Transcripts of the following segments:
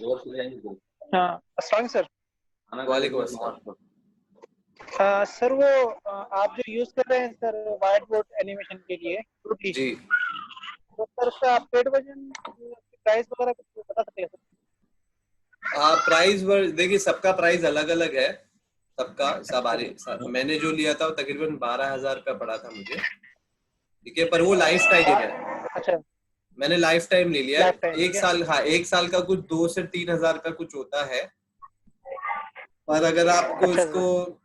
हाँ, अस्सलाम सर। वालेकुम अस्सलाम। सर वो आप जो यूज कर रहे हैं सर व्हाइट बोर्ड एनिमेशन के लिए फ्रूटली, जी तो सर उसका पेड वर्जन प्राइस वगैरह कुछ बता सकते हैं सर? प्राइस देखिए, सबका प्राइस अलग अलग है, सबका मैंने जो लिया था वो तकरीबन 12,000 रुपया पड़ा था मुझे, ठीक है, पर वो लाइफ टाइम है। अच्छा, मैंने लाइफ टाइम ले लिया है। लाइफ टाइम एक साल, हाँ, एक साल का कुछ 2 से 3,000 का कुछ होता है। पर अगर आपको अच्छा इसको, सर।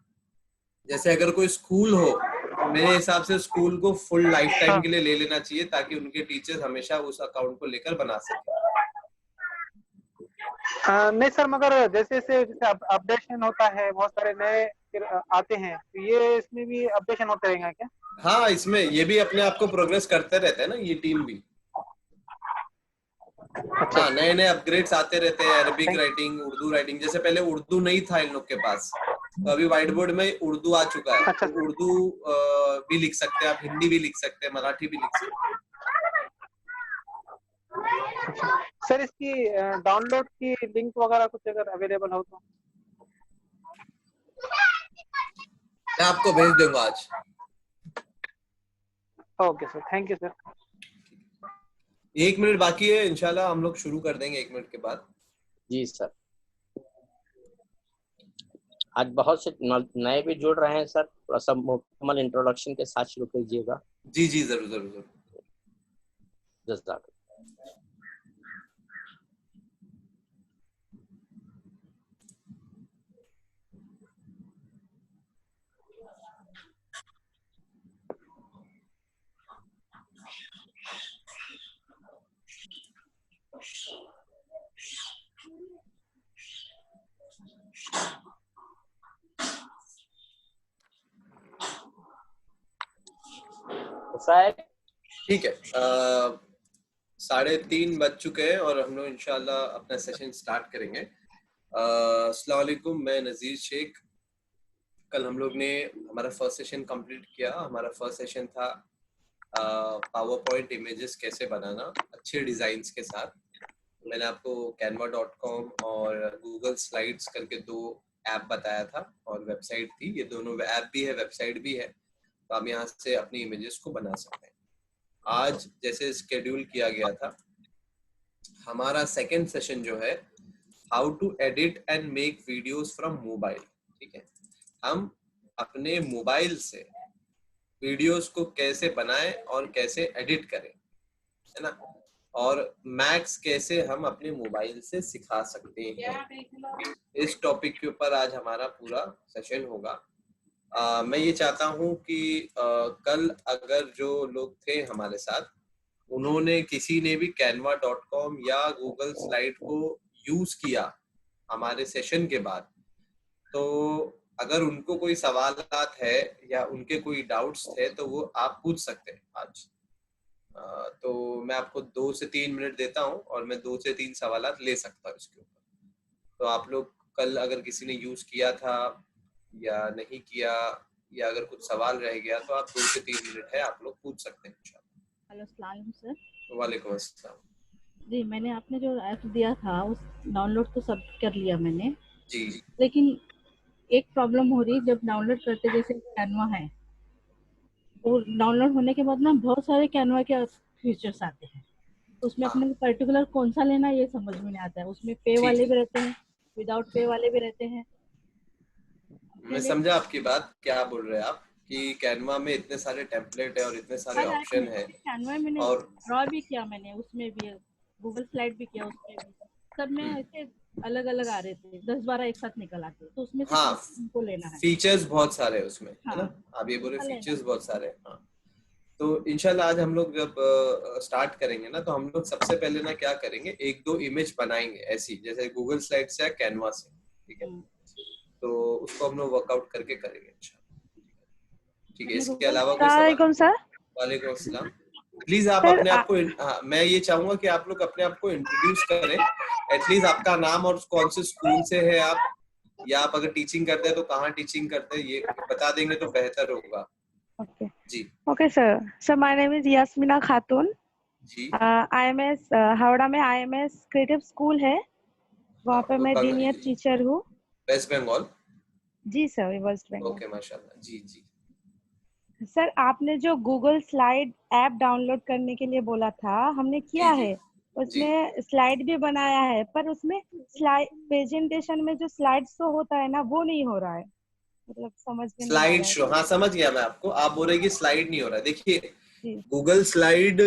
जैसे अगर कोई स्कूल हो, तो मेरे हिसाब से स्कूल को फुल लाइफ टाइम हाँ, के लिए ले लेना चाहिए, ताकि उनके टीचर्स हमेशा उस अकाउंट को लेकर बना सके। नहीं सर, मगर जैसे जैसे अपडेशन होता है, बहुत सारे नए फिर आते हैं, तो ये इसमें भी अपडेशन होते रहेंगे क्या? हाँ, इसमें ये भी अपने आप को प्रोग्रेस करते रहते हैं ना, ये टीम भी। अच्छा, हाँ, नए नए अपग्रेड्स आते रहते हैं, Arabic thank writing, Urdu writing. जैसे पहले उर्दू नहीं था इन लोग के पास, तो अभी व्हाइट बोर्ड में उर्दू आ चुका है, अच्छा तो सर। उर्दू भी लिख सकते हैं आप, हिंदी भी लिख सकते हैं, मराठी भी लिख सकते हैं। सर इसकी डाउनलोड की लिंक वगैरह कुछ अगर अवेलेबल हो तो? मैं आपको भेज दूंगा आज। Okay sir, thank you sir. 1 minute बाकी है, इंशाल्लाह हम लोग शुरू कर देंगे 1 मिनट के बाद। जी सर, आज बहुत से नए भी जुड़ रहे हैं सर, थोड़ा सा मुकम्मल इंट्रोडक्शन के साथ शुरू कीजिएगा। जी जी, जरूर जरूर जरूर। जज़ाक। साहब ठीक है, 3:30 बज चुके हैं और हम लोग इंशाल्लाह अपना सेशन स्टार्ट करेंगे। अस्सलाम वालेकुम, मैं नज़ीर शेख। कल हम लोग ने हमारा फर्स्ट सेशन कंप्लीट किया। हमारा फर्स्ट सेशन था पावर पॉइंट इमेजेस कैसे बनाना अच्छे डिजाइन्स के साथ। मैंने आपको canva.com और गूगल स्लाइड्स करके 2 ऐप बताया था और वेबसाइट थी। ये दोनों ऐप भी है, वेबसाइट भी है, तो आप यहाँ से अपनी इमेजेस को बना सकते हैं। आज जैसे शेड्यूल किया गया था, हमारा सेकंड सेशन जो है how to edit and make videos from mobile. ठीक है, हम अपने मोबाइल से वीडियोस को कैसे बनाएं और कैसे एडिट करें, है ना, और मैक्स कैसे हम अपने मोबाइल से सिखा सकते हैं। इस टॉपिक के ऊपर आज हमारा पूरा सेशन होगा। मैं ये चाहता हूँ कि कल अगर जो लोग थे हमारे साथ, उन्होंने किसी ने भी canva.com या गूगल स्लाइड को यूज किया हमारे सेशन के बाद, तो अगर उनको कोई सवालात है या उनके कोई डाउट्स थे तो वो आप पूछ सकते हैं आज। तो मैं आपको 2 से 3 मिनट देता हूँ और मैं 2 से 3 सवालात ले सकता हूँ इसके ऊपर। तो आप लोग कल अगर किसी ने यूज किया था या नहीं किया, या अगर कुछ सवाल रह गया, तो आप 2 से 3 मिनट है, आप लोग पूछ सकते हैं इंशाल्लाह। हेलो, अस्सलाम वालेकुम सर। वालेकुम अस्सलाम। जी, मैंने आपने जो ऐप दिया था उस डाउनलोड तो सब कर लिया मैंने, जी लेकिन एक प्रॉब्लम हो रही है। जब डाउनलोड करते, जैसे कैनवा है, वो डाउनलोड होने के बाद ना बहुत सारे कैनवा के फीचर्स आते हैं, तो उसमें हाँ, अपने को पर्टिकुलर कौन सा लेना ये समझ में नहीं आता है। उसमें पे ठीक वाले है, भी रहते हैं, विदाउट पे वाले भी रहते हैं। मैं समझा आपकी बात। क्या बोल रहे हैं आप कि कैनवा में इतने सारे टेम्पलेट है और इतने सारे हर ऐप ऑप्शन में है, कैनवा मैंने और ड्रॉ भी किया, मैंने उसमें भी गूगल स्लाइड भी किया, उसमें भी सब में ऐसे अलग अलग आ रहे थे, 10-12 एक साथ निकल आते, तो उसमें से हाँ, कौन सा हमको लेना है? फीचर्स बहुत सारे हैं उसमें, है हाँ, ना, आप ये कौन बोले सा लेना फीचर्स है? बहुत सारे हैं। हाँ, तो इंशाल्लाह आज हम लोग जब स्टार्ट करेंगे ना, तो हम लोग सबसे पहले ना क्या करेंगे, 1-2 इमेज बनाएंगे ऐसी, जैसे गूगल स्लाइड से या कैनवा से, ठीक है, तो उसको हम लोग वर्कआउट करके करेंगे इंशाल्लाह। ठीक है, अपने इसके गूगल अलावा कोई सवाल? वालेकुम सर। वालेकुम अस्सलाम। प्लीज आप सर अपने आप को मैं ये चाहूंगा कि आप लोग अपने आप को इंट्रोड्यूस करें, एटलीस्ट आपका नाम और कौन से स्कूल से है आप, या आप अगर टीचिंग करते हैं तो कहाँ टीचिंग करते हैं, ये बता देंगे तो बेहतर होगा। ओके जी okay sir my name is Yasmina Khatun. जी IMS हावड़ा में IMS क्रिएटिव स्कूल है, वहाँ पे मैं जूनियर टीचर हूँ। वेस्ट बंगाल? जी सर, वेस्ट बंगाल। ओके, माशाल्लाह। जी जी। सर, आपने जो गूगल स्लाइड ऐप डाउनलोड करने के लिए बोला था, हमने किया जी जी है। जी। उसमें स्लाइड भी बनाया है, पर उसमें स्लाइड प्रेजेंटेशन में जो स्लाइड शो होता है ना, वो नहीं हो रहा है। मतलब समझ में नहीं आ स्लाइड रहा है। शो, हाँ समझ गया मैं आपको। आप बोल रहे कि स्लाइड नहीं हो रहा है। देखिए, जी गूगल स्लाइड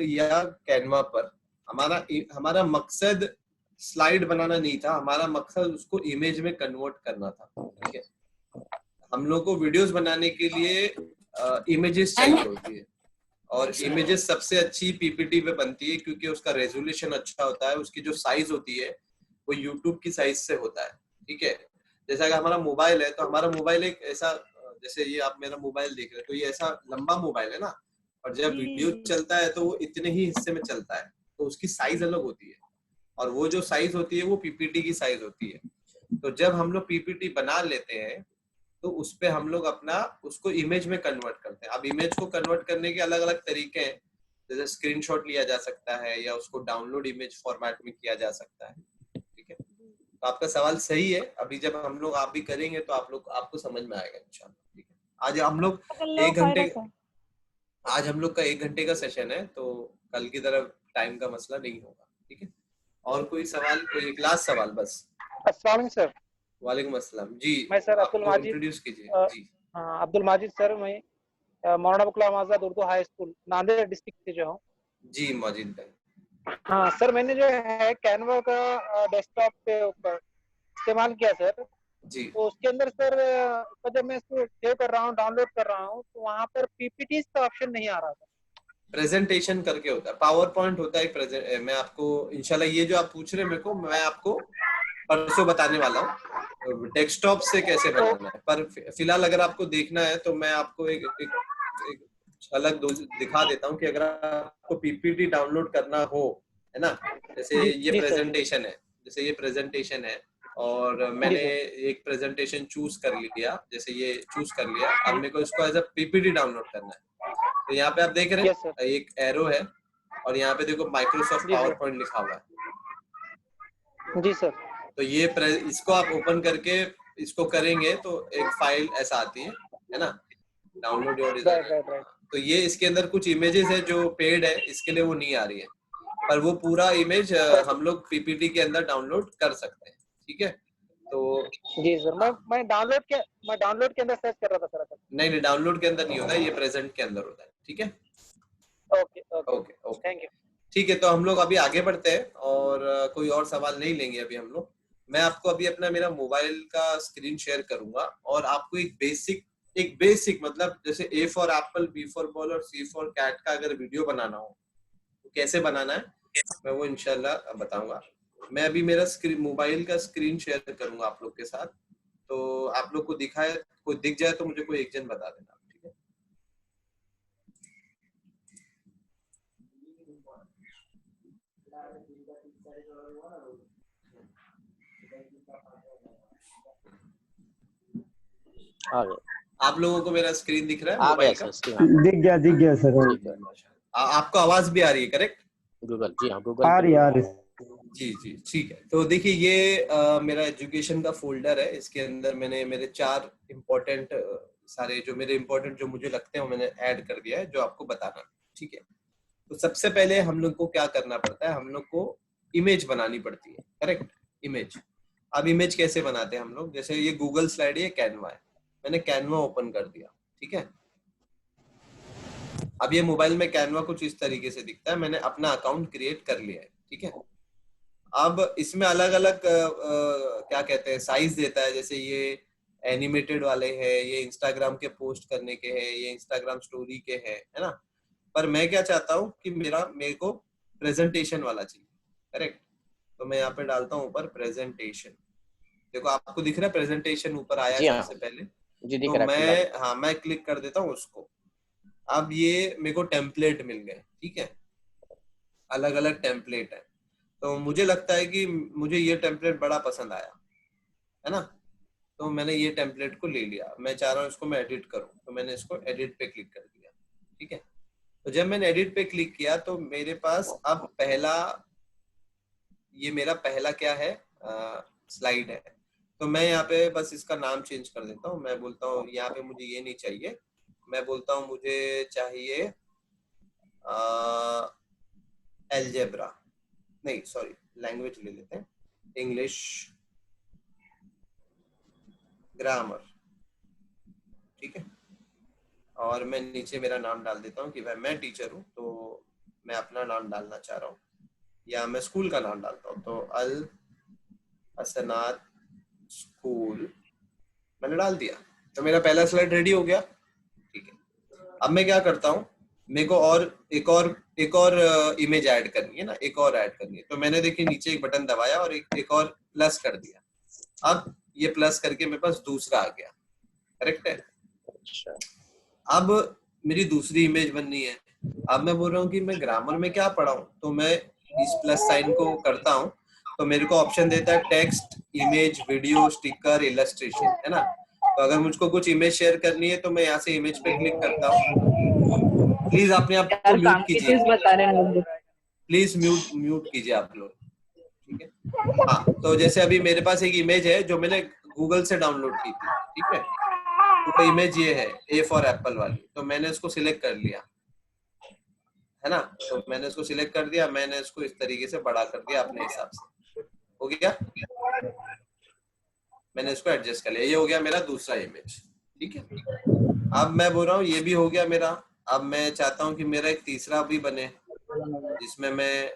या कैनवा पर हमारा मकसद स्लाइड बनाना नहीं था, हमारा मकसद उसको इमेज में कन्वर्ट करना था। ठीक है, हम लोग को वीडियोस बनाने के लिए इमेजेस चाहिए होती है, और इमेजेस सबसे अच्छी पीपीटी पे बनती है क्योंकि उसका रेजोल्यूशन अच्छा होता है, उसकी जो साइज होती है वो यूट्यूब की साइज से होता है। ठीक है, जैसा कि हमारा मोबाइल है, तो हमारा मोबाइल एक ऐसा, जैसे ये आप मेरा मोबाइल देख रहे हैं, तो ये ऐसा लंबा मोबाइल है ना, और जब वीडियो जी चलता है तो वो इतने ही हिस्से में चलता है, तो उसकी साइज अलग होती है, और वो जो साइज होती है वो पीपीटी की साइज होती है। तो जब हम लोग पीपीटी बना लेते हैं तो उस पे हम लोग अपना उसको इमेज में कन्वर्ट करते हैं। अब इमेज को कन्वर्ट करने के अलग अलग तरीके हैं, जैसे स्क्रीनशॉट लिया जा सकता है या उसको डाउनलोड इमेज फॉर्मेट में किया जा सकता है। ठीक है, तो आपका सवाल सही है। अभी जब हम लोग आप भी करेंगे तो आपको समझ में आएगा इंशाल्लाह। ठीक है, आज हम लोग कर लो 1 घंटे, सर। आज हम लोग का 1 घंटे का सेशन है, तो कल की तरह टाइम का मसला नहीं होगा। ठीक है, और कोई सवाल, कोई एक लास्ट सवाल बस। अस्सलाम वालेकुम सर। वालेकुम अस्सलाम जी। मैं सर अब्दुल आपको माजिद, इंट्रोड्यूस कीजिए जी। अब्दुल माजिद सर, मैं Maulana Ghulam Azad Urdu high school Nanded district से जो हूँ। जी मौजूद भाई। हाँ सर, मैंने जो है कैनवा का डेस्कटॉप पे ऊपर इस्तेमाल किया सर। जी, तो उसके अंदर सर जब मैं इसको सेव कर रहा हूँ, डाउनलोड कर रहा हूँ, तो वहाँ पर पीपीटी का ऑप्शन नहीं आ रहा था। प्रेजेंटेशन करके होता है, पावर पॉइंट होता है। मैं आपको इंशाल्लाह ये जो आप पूछ रहे हैं मेरे को, मैं आपको परसों बताने वाला हूँ डेस्कटॉप से कैसे तो बनाना है। पर फिलहाल अगर आपको देखना है तो मैं आपको एक झलक दिखा देता हूँ कि अगर आपको पीपीटी डाउनलोड करना हो, है ना, जैसे जी ये जी सर, जी प्रेजेंटेशन है, जैसे ये प्रेजेंटेशन है, और जी मैंने सर, एक प्रेजेंटेशन चूज कर लिया, जैसे ये चूज कर लिया। अब जी मेरे को इसको एज अ पीपीटी डाउनलोड करना है। तो यहाँ पे आप देख रहे यस सर, हैं एक एरो है, और यहाँ पे देखो माइक्रोसॉफ्ट जी पावर सर, पॉइंट लिखा हुआ है। जी सर, तो ये इसको आप ओपन करके इसको करेंगे तो एक फाइल ऐसा आती है ना, download your right design. Right right. तो ये इसके अंदर कुछ इमेजेस है जो पेड है, इसके लिए वो नहीं आ रही है, पर वो पूरा इमेज ओके, हम लोग पीपीटी के अंदर डाउनलोड कर सकते हैं। ठीक है, तो जी सर, मैं डाउनलोड के अंदर सर्च कर रहा था सर। नहीं नहीं, डाउनलोड के अंदर नहीं होता है, ये प्रेजेंट के अंदर होता है। ठीक है, okay okay, okay okay, thank you. ठीक है। तो हम लोग अभी आगे बढ़ते हैं, और कोई और सवाल नहीं लेंगे अभी हम लोग। मैं आपको अभी अपना मेरा मोबाइल का स्क्रीन शेयर करूंगा, और आपको एक बेसिक मतलब जैसे A for apple, B for ball और सी फॉर कैट का अगर वीडियो बनाना हो तो कैसे बनाना है मैं वो इंशाल्लाह बताऊंगा। मैं अभी मेरा मोबाइल का स्क्रीन शेयर करूंगा आप लोग के साथ, तो आप लोग को कोई दिख जाए तो मुझे कोई एक जन बता देना। ठीक है, आ गया, आप लोगों को मेरा स्क्रीन दिख रहा है आ गया मोबाइल का? सर, स्क्रीन आ गया। दिख गया सर। ठीक है, आपको आवाज भी आ रही है करेक्ट? गूगल, जी हाँ, गूगल आ पे रही आ रही। जी जी, ठीक है। तो देखिए ये मेरा एजुकेशन का फोल्डर है, इसके अंदर मैंने मेरे 4 इम्पोर्टेंट सारे जो मेरे इम्पोर्टेंट जो मुझे लगते हैं वो मैंने ऐड कर दिया है, जो आपको बताना। ठीक है, तो सबसे पहले हम लोग को क्या करना पड़ता है, हम लोग को इमेज बनानी पड़ती है। Correct, image. अब इमेज कैसे बनाते हैं हम लोग, जैसे ये गूगल स्लाइड, ये कैनवा है, मैंने कैनवा ओपन कर दिया। ठीक है, अब ये मोबाइल में कैनवा कुछ इस तरीके से दिखता है, मैंने अपना अकाउंट क्रिएट कर लिया है। ठीक है, अब इसमें अलग अलग क्या कहते हैं साइज देता है, जैसे ये एनिमेटेड वाले हैं, ये इंस्टाग्राम के पोस्ट करने के हैं, ये इंस्टाग्राम स्टोरी के हैं, है ना। पर मैं क्या चाहता हूँ कि मेरे को प्रेजेंटेशन वाला चाहिए। करेक्ट, तो मैं यहाँ पे डालता हूँ ऊपर प्रेजेंटेशन। देखो आपको दिख रहा है प्रेजेंटेशन ऊपर आया जी हाँ, सबसे पहले। जी दिख तो रहा है। मैं क्लिक कर देता हूँ उसको। अब ये मेरे को टेम्पलेट मिल गए। ठीक है, अलग अलग टेम्पलेट है, तो मुझे लगता है कि मुझे ये टेम्पलेट बड़ा पसंद आया, है ना। तो मैंने ये टेम्पलेट को ले लिया, मैं चाह रहा हूँ इसको मैं एडिट करूँ, तो मैंने इसको एडिट पे क्लिक कर दिया। ठीक है, तो जब मैंने एडिट पे क्लिक किया तो मेरे पास अब पहला ये मेरा पहला क्या है, स्लाइड है। तो मैं यहाँ पे बस इसका नाम चेंज कर देता हूँ। मैं बोलता हूँ यहाँ पे मुझे ये नहीं चाहिए, मैं बोलता हूँ मुझे चाहिए एल्जेब्रा, नहीं सॉरी लैंग्वेज ले लेते हैं, इंग्लिश ग्रामर, ठीक है। और मैं नीचे मेरा नाम डाल देता हूँ कि भाई मैं टीचर हूँ, तो मैं अपना नाम डालना चाह रहा हूँ, या मैं स्कूल का नाम डालता हूँ। तो अल हसनात स्कूल मैंने डाल दिया, तो मेरा पहला स्लाइड रेडी हो गया, ठीक है। अब मैं क्या करता हूँ, मेरे को और एक और इमेज ऐड करनी है ना, एक और ऐड करनी है। तो मैंने देखिए नीचे एक बटन दबाया और एक और प्लस कर दिया। अब ये प्लस करके मेरे पास दूसरा आ गया, करेक्ट है। अच्छा, अब मेरी दूसरी इमेज बननी है। अब मैं बोल रहा हूँ कि मैं ग्रामर में क्या पढ़ाऊँ, तो मैं इस प्लस साइन को करता हूँ, तो मेरे को ऑप्शन देता है text, image, video, sticker, illustration, है ना। तो अगर मुझको कुछ इमेज शेयर करनी है तो मैं यहाँ से इमेज पे क्लिक करता हूँ। प्लीज अपने आप को यार म्यूट काम की कीजिए, चीज बता रहे हैं लोग। प्लीज म्यूट कीजिए आप लोग, ठीक है। हाँ, तो जैसे अभी मेरे पास एक इमेज है जो मैंने गूगल से डाउनलोड की थी, ठीक है। तो इमेज ये है, ए फॉर एप्पल वाली, तो मैंने इसको सिलेक्ट कर लिया, है ना। तो मैंने इसको सिलेक्ट कर दिया, मैंने इसको इस तरीके से बड़ा कर दिया अपने हिसाब से, हो गया। मैंने इसको एडजस्ट कर लिया, ये हो गया मेरा दूसरा इमेज, ठीक है। अब मैं बोल रहा हूँ ये भी हो गया मेरा। अब मैं चाहता हूँ कि मेरा एक तीसरा भी बने, जिसमें मैं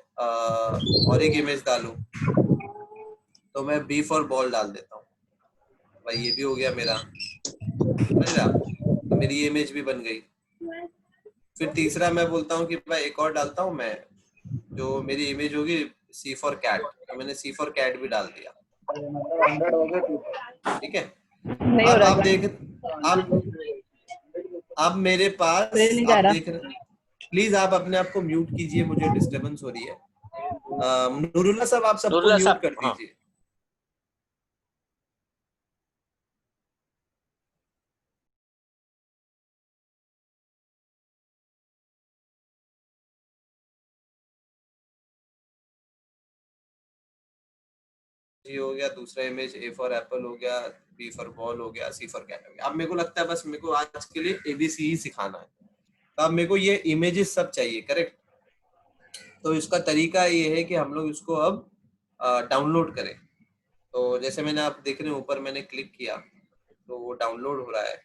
और एक इमेज डालूं। तो मैं बी फॉर बॉल डाल देता हूँ, भाई ये भी हो गया मेरा, समझ रहे आप। तो मेरी ये इमेज भी बन गई। फिर तीसरा मैं बोलता हूँ कि भाई एक और डालता हूँ मैं, जो मेरी इमेज होगी सी फॉर कैट, तो मैंने सी फॉर कैट भी डाल दिया, ठीक है। नहीं हो अब रहा आप क्या? देख, अब मेरे पास नहीं जा आप रहा। देख रहे, प्लीज आप अपने आप को म्यूट कीजिए, मुझे डिस्टरबेंस हो रही है। नूरुल्लाह साहब आप सबको नूरुल्लाह म्यूट साहब, कर हाँ। दीजिए। जी हो गया, दूसरा इमेज ए फॉर एप्पल हो गया, बी फॉर बॉल हो गया, सी फॉर कैट हो गया। अब मेरे को लगता है बस मेरे को आज के लिए एबीसी ही सिखाना है। तो अब मेरे को ये इमेजेस सब चाहिए, करेक्ट। तो इसका तरीका ये है कि हम लोग इसको अब डाउनलोड करें। तो जैसे मैंने आप देख रहे हैं ऊपर मैंने क्लिक किया तो वो डाउनलोड हो रहा है,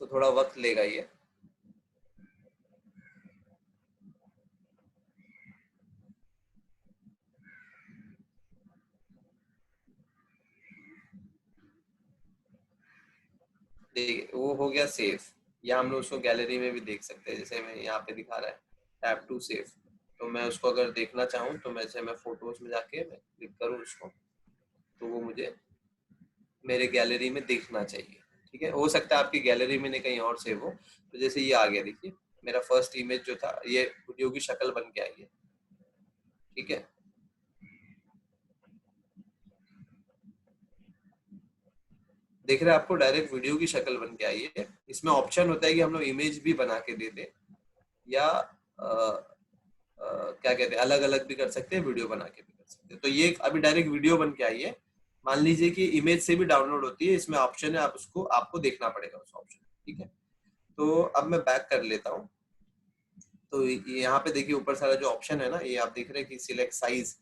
तो थोड़ा वक्त लेगा ये। देखिए वो हो गया सेव, या हम लोग उसको गैलरी में भी देख सकते हैं, जैसे मैं यहाँ पे दिखा रहा है टैप टू सेव। तो मैं उसको अगर देखना चाहूँ तो मैं फोटोज में जाके मैं क्लिक करूँ उसको, तो वो मुझे मेरे गैलरी में देखना चाहिए, ठीक है। हो सकता है आपकी गैलरी में नहीं कहीं और सेव हो। तो जैसे ये आ गया, देखिए मेरा फर्स्ट इमेज जो था ये वीडियो की शक्ल बन के आई है, ठीक है। देख रहे हैं आपको डायरेक्ट वीडियो की शक्ल बन के आई है। इसमें ऑप्शन होता है कि हम लोग इमेज भी बना के दे दें, या क्या कहते हैं अलग अलग भी कर सकते हैं, वीडियो बना के भी कर सकते हैं। तो ये अभी डायरेक्ट वीडियो बन के आई है। मान लीजिए कि इमेज से भी डाउनलोड होती है, इसमें ऑप्शन है, आप उसको आपको देखना पड़ेगा उस ऑप्शन, ठीक है। तो अब मैं बैक कर लेता हूँ। तो यहाँ पे देखिए ऊपर सारा जो ऑप्शन है ना, ये आप देख रहे हैं कि सिलेक्ट साइज।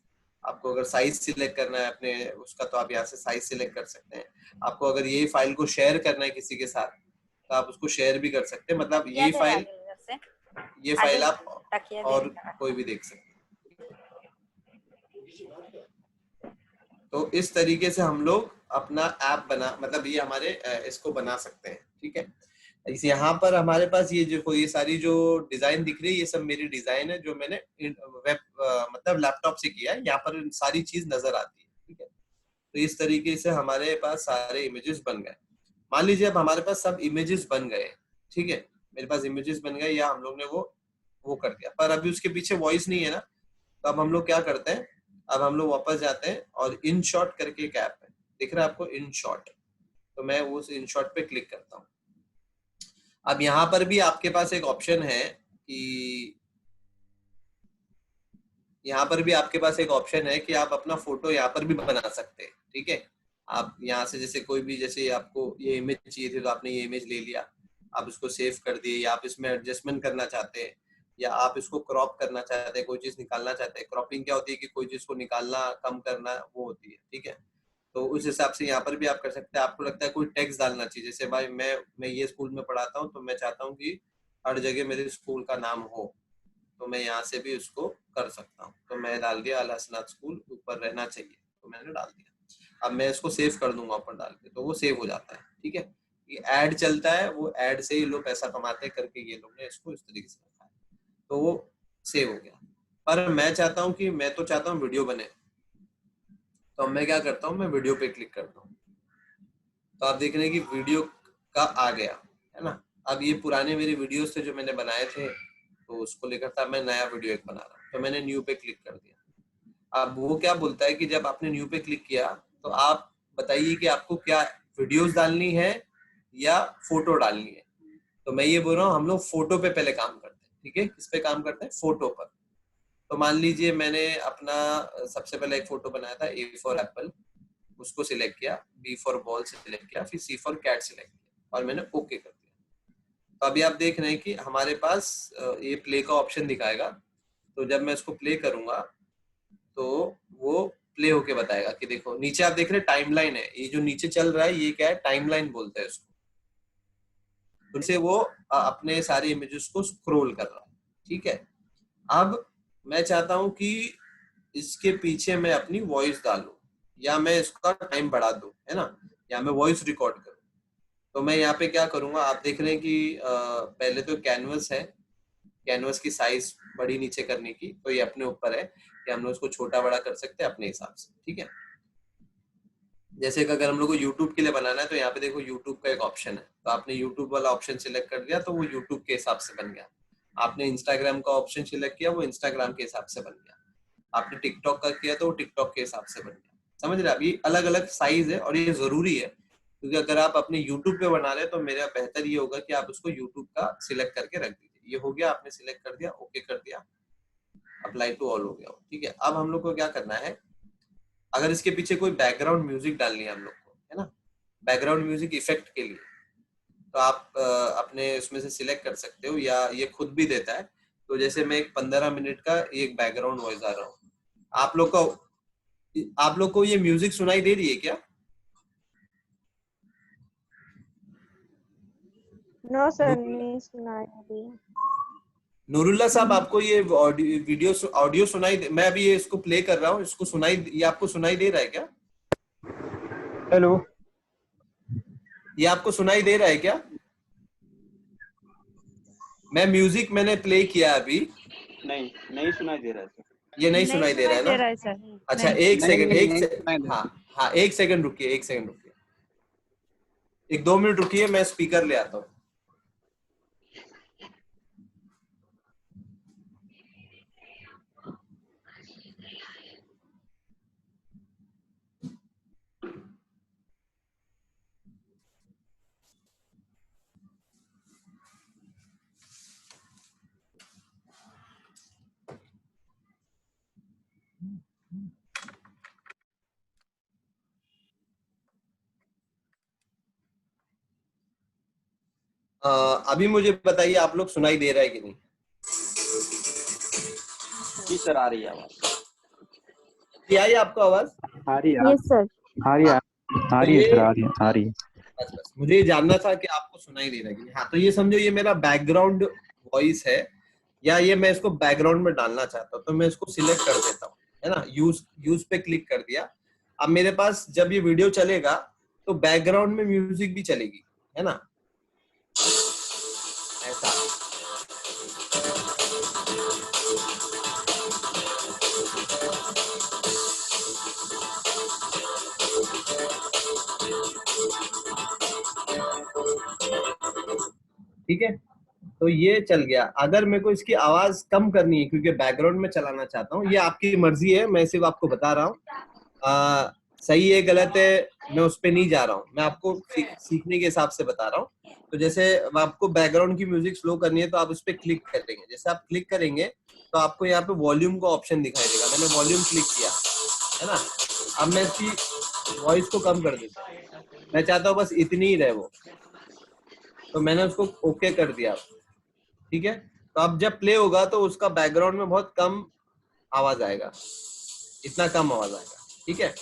आपको अगर साइज सिलेक्ट करना है अपने उसका, तो आप यहाँ से साइज सिलेक्ट कर सकते हैं। आपको अगर ये फाइल को शेयर करना है किसी के साथ, तो आप उसको शेयर भी कर सकते हैं। मतलब ये फाइल आप और कोई भी देख सकते हैं। तो इस तरीके से हम लोग अपना ऐप बना, मतलब ये हमारे इसको बना सकते हैं, ठीक है। इस यहाँ पर हमारे पास ये सारी जो डिजाइन दिख रही है, ये सब मेरी डिजाइन है जो मैंने वेब मतलब लैपटॉप से किया है। यहाँ पर सारी चीज नजर आती है, ठीक है। तो इस तरीके से हमारे पास सारे इमेजेस बन गए। मान लीजिए अब हमारे पास सब इमेजेस बन गए, ठीक है, मेरे पास इमेजेस बन गए, या हम लोग ने वो कर दिया, पर अभी उसके पीछे वॉइस नहीं है ना। तो अब हम लोग क्या करते हैं, अब हम लोग वापस जाते हैं और इन शॉट करके एक ऐप है, दिख रहा है आपको इन शॉट। तो मैं उस इन शॉट पे क्लिक करता हूँ। अब यहाँ पर भी आपके पास एक ऑप्शन है कि यहाँ पर भी आपके पास एक ऑप्शन है कि आप अपना फोटो यहाँ पर भी बना सकते हैं, ठीक है। आप यहाँ से जैसे कोई भी, जैसे आपको ये इमेज चाहिए थी तो आपने ये इमेज ले लिया, आप इसको सेव कर दिए, या आप इसमें एडजस्टमेंट करना चाहते हैं, या आप इसको क्रॉप करना चाहते हैं, कोई चीज निकालना चाहते हैं। क्रॉपिंग क्या होती है कि कोई चीज को निकालना, कम करना, वो होती है, ठीक है। तो उस हिसाब से यहाँ पर भी आप कर सकते हैं। आपको लगता है कोई टेक्स्ट डालना चाहिए, जैसे भाई मैं ये स्कूल में पढ़ाता हूँ तो मैं चाहता हूँ कि हर जगह मेरे स्कूल का नाम हो, तो मैं यहाँ से भी उसको कर सकता हूँ। तो मैं डाल दिया अल हसनात स्कूल, ऊपर रहना चाहिए, तो मैंने डाल दिया। अब मैं इसको सेव कर दूंगा ऊपर डाल के, तो वो सेव हो जाता है, ठीक है। ये ऐड चलता है, वो ऐड से ही लोग पैसा कमाते करके ये लोग ने इसको इस तरीके से रखा है, तो वो सेव हो गया। पर मैं चाहता हूँ कि मैं तो चाहता हूँ वीडियो बने, तो मैं क्या करता हूँ, मैं वीडियो पे क्लिक करता हूँ, तो आप देख रहे हैं कि वीडियो का आ गया है ना। अब ये पुराने मेरे वीडियोस थे जो मैंने बनाए थे, तो उसको लेकर था मैं नया वीडियो एक बना रहा हूँ, तो मैंने न्यू पे क्लिक कर दिया। अब वो क्या बोलता है कि जब आपने न्यू पे क्लिक किया तो आप बताइए कि आपको क्या वीडियोस डालनी है या फोटो डालनी है। तो मैं ये बोल रहा हूँ हम लोग फोटो पे पहले काम करते हैं, ठीक है। किस पे काम करते हैं? फोटो पर। तो मान लीजिए मैंने अपना सबसे पहले एक फोटो बनाया था, ए फॉर एप्पल, उसको सिलेक्ट किया, बी फॉर बॉल सिलेक्ट किया, फिर सी फॉर कैट सिलेक्ट किया और मैंने ओके कर दिया। तो अभी आप देख रहे हैं कि हमारे पास ये प्ले का ऑप्शन दिखाएगा, तो जब मैं इसको प्ले करूंगा तो वो प्ले होके बताएगा कि देखो नीचे आप देख रहे हैं टाइमलाइन है, ये जो नीचे चल रहा है ये क्या है? टाइमलाइन बोलते हैं इसको। तो से वो अपने सारे इमेजेस को स्क्रॉल कर रहा है, ठीक है। अब मैं चाहता हूं कि इसके पीछे मैं अपनी वॉइस डालूं, या मैं इसका टाइम बढ़ा दूं, है ना, या मैं वॉइस रिकॉर्ड करूं। तो मैं यहाँ पे क्या करूंगा, आप देख रहे हैं कि पहले तो कैनवस है, कैनवस की साइज बड़ी नीचे करने की, तो ये अपने ऊपर है कि हम लोग उसको छोटा बड़ा कर सकते हैं अपने हिसाब से, ठीक है। जैसे कि अगर हम लोग को यूट्यूब के लिए बनाना है तो यहाँ पे देखो यूट्यूब का एक ऑप्शन है, तो आपने यूट्यूब वाला ऑप्शन सिलेक्ट कर दिया तो वो यूट्यूब के हिसाब से बन गया। आपने इंस्टाग्राम का ऑप्शन सिलेक्ट किया, वो इंस्टाग्राम के हिसाब से बन गया। आपने टिकटॉक का किया तो वो टिकटॉक के हिसाब से बन गया। समझ रहे? अभी अलग अलग साइज है और ये जरूरी है, क्योंकि अगर आप अपने यूट्यूब पे बना रहे हैं तो मेरा बेहतर ये होगा कि आप उसको यूट्यूब का सिलेक्ट करके रख दीजिए। ये हो गया, आपने सिलेक्ट कर दिया, ओके कर दिया, अप्लाई टू ऑल हो गया, ठीक है। अब हम लोग को क्या करना है, अगर इसके पीछे कोई बैकग्राउंड म्यूजिक डालनी है हम लोग को, है ना, बैकग्राउंड म्यूजिक इफेक्ट के लिए, तो आप अपने उसमें से सिलेक्ट कर सकते हो, या ये खुद भी देता है। तो जैसे मैं एक 15 मिनट का एक बैकग्राउंड वॉइस आ रहा हूँ, आप लोग को ये म्यूजिक सुनाई दे रही है क्या? नो सर, नहीं सुनाई दे। नूरुल्लाह साहब, आपको ये ऑडियो सुनाई मैं अभी ये इसको प्ले कर रहा हूँ, इसको ये आपको सुनाई दे रहा है क्या? हेलो, ये आपको सुनाई दे रहा है क्या? मैं म्यूजिक मैंने प्ले किया अभी। नहीं सुनाई दे रहा है सर। ये नहीं सुनाई दे रहा है ना? अच्छा एक सेकंड, हाँ एक सेकंड रुकिए, एक 2 मिनट रुकिए, मैं स्पीकर ले आता हूँ। अभी मुझे बताइए आप लोग सुनाई दे रहा है कि नहीं? जी सर, आ रही है आवाज। क्या है आपको आवाज? आ रही है सर, आ रही है आ रही है सर, आ रही है। बस मुझे ये जानना था कि आपको सुनाई दे रहा है कि नहीं। हाँ, तो ये समझो ये मेरा बैकग्राउंड वॉइस है, या ये मैं इसको बैकग्राउंड में डालना चाहता हूँ, तो मैं इसको सिलेक्ट कर देता हूँ, है ना, यूज पे क्लिक कर दिया। अब मेरे पास जब ये वीडियो चलेगा तो बैकग्राउंड में म्यूजिक भी चलेगी, है ना, ऐसा। ठीक है, तो ये चल गया। अगर मेरे को इसकी आवाज कम करनी है क्योंकि बैकग्राउंड में चलाना चाहता हूँ, ये आपकी मर्जी है, मैं सिर्फ आपको बता रहा हूँ। सही है गलत है मैं उस पर नहीं जा रहा हूँ, मैं आपको सीखने के हिसाब से बता रहा हूँ। तो जैसे आपको बैकग्राउंड की म्यूजिक स्लो करनी है तो आप उस पर क्लिक करेंगे, जैसे आप क्लिक करेंगे तो आपको यहाँ पे वॉल्यूम का ऑप्शन दिखाई देगा। मैंने वॉल्यूम क्लिक किया है ना। अब मैं इसकी वॉइस को कम कर देता हूँ, मैं चाहता हूँ बस इतनी ही रहे वो, तो मैंने उसको ओके कर दिया। ठीक है, तो अब जब प्ले होगा तो उसका बैकग्राउंड में बहुत कम आवाज आएगा, इतना कम आवाज आएगा। ठीक है,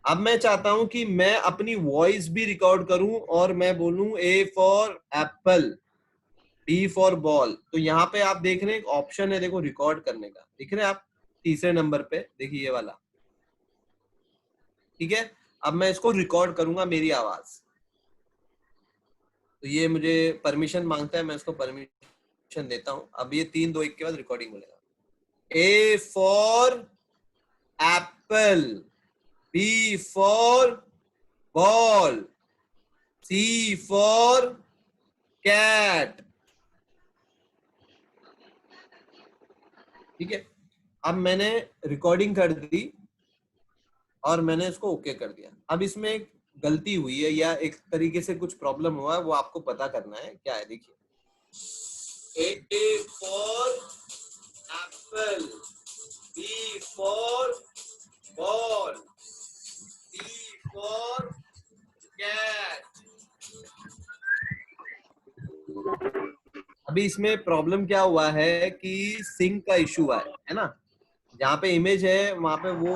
अब मैं चाहता हूं कि मैं अपनी वॉइस भी रिकॉर्ड करूं और मैं बोलूं A for apple, B for ball. तो यहाँ पे आप देख रहे हैं एक ऑप्शन है, देखो रिकॉर्ड करने का, दिख रहे हैं आप तीसरे नंबर पे, देखिए ये वाला। ठीक है, अब मैं इसको रिकॉर्ड करूंगा मेरी आवाज, तो ये मुझे परमिशन मांगता है, मैं इसको परमिशन देता हूं। अब ये 3 2 1 के बाद रिकॉर्डिंग बोलेगा। A for apple, B for ball, C for cat. ठीक है, अब मैंने रिकॉर्डिंग कर दी और मैंने इसको ओके कर दिया। अब इसमें एक गलती हुई है या एक तरीके से कुछ प्रॉब्लम हुआ है, वो आपको पता करना है क्या है। देखिए, A for apple, B for ball, C for cat. अभी इसमें प्रॉब्लम क्या हुआ है कि सिंक का इशू है ना, जहाँ पे इमेज है वहां पे वो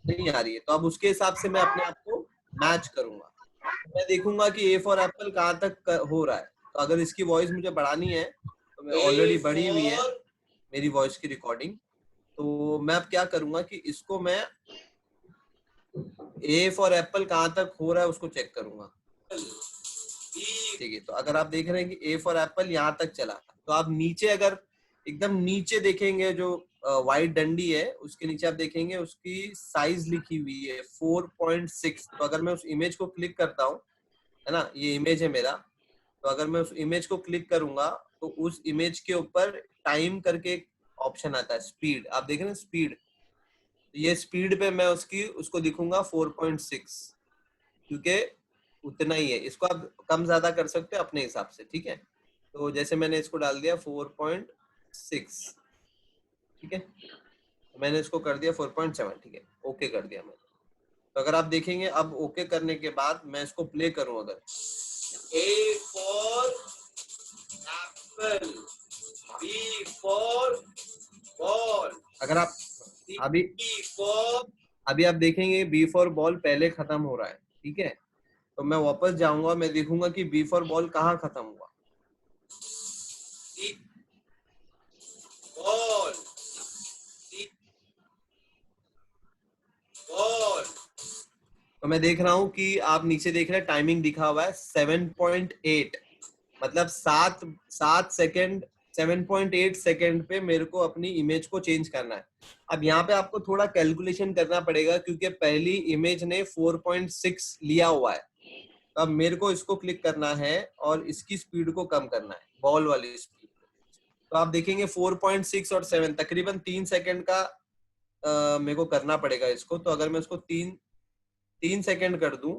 नहीं आ रही है। तो अब उसके हिसाब से मैं अपने आप को मैच करूंगा, मैं देखूंगा कि ए फॉर एप्पल कहाँ तक हो रहा है। तो अगर इसकी वॉइस मुझे बढ़ानी है तो मैं ऑलरेडी बढ़ी हुई है मेरी वॉइस की रिकॉर्डिंग, तो मैं अब क्या करूंगा कि इसको मैं ए फॉर एप्पल कहाँ तक हो रहा है उसको चेक करूंगा। ठीक है, तो अगर आप देख रहे हैं कि ए फॉर एप्पल यहाँ तक चला, तो आप नीचे अगर एकदम नीचे देखेंगे जो वाइट डंडी है उसके नीचे आप देखेंगे उसकी साइज लिखी हुई है 4.6। तो अगर मैं उस इमेज को क्लिक करता हूँ, है ना, ये इमेज है मेरा, तो अगर मैं उस इमेज को क्लिक करूंगा तो उस इमेज के ऊपर टाइम करके एक ऑप्शन आता है, स्पीड। आप देख रहे हैं स्पीड, ये स्पीड पे मैं उसको दिखूंगा 4.6, क्योंकि उतना ही है। इसको आप कम ज्यादा कर सकते हो अपने हिसाब से। ठीक है, तो जैसे मैंने इसको डाल दिया 4.6, ठीक है, तो मैंने इसको कर दिया 4.7। ठीक है, ओके कर दिया मैंने। तो अगर आप देखेंगे अब ओके करने के बाद मैं इसको प्ले करूं, अगर A for apple, B for ball, अगर आप अभी आप देखेंगे बी फॉर बॉल पहले खत्म हो रहा है। ठीक है, तो मैं वापस जाऊंगा, मैं देखूंगा कि बी फॉर बॉल कहाँ खत्म हुआ। बॉल, बॉल, तो मैं देख रहा हूं कि आप नीचे देख रहे हैं टाइमिंग दिखा हुआ है 7.8, मतलब 7 सेकेंड, 7.8 सेकेंड पे मेरे को अपनी इमेज को चेंज करना है। अब यहाँ पे आपको थोड़ा कैलकुलेशन करना पड़ेगा क्योंकि पहली इमेज ने 4.6 लिया हुआ है। तो अब मेरे को इसको क्लिक करना है और इसकी स्पीड को कम करना है, बॉल वाली स्पीड। तो आप देखेंगे 4.6 और 7 तकरीबन 3 सेकेंड का मेरे को करना पड़ेगा इसको। तो अगर मैं इसको 3 सेकेंड कर दूं,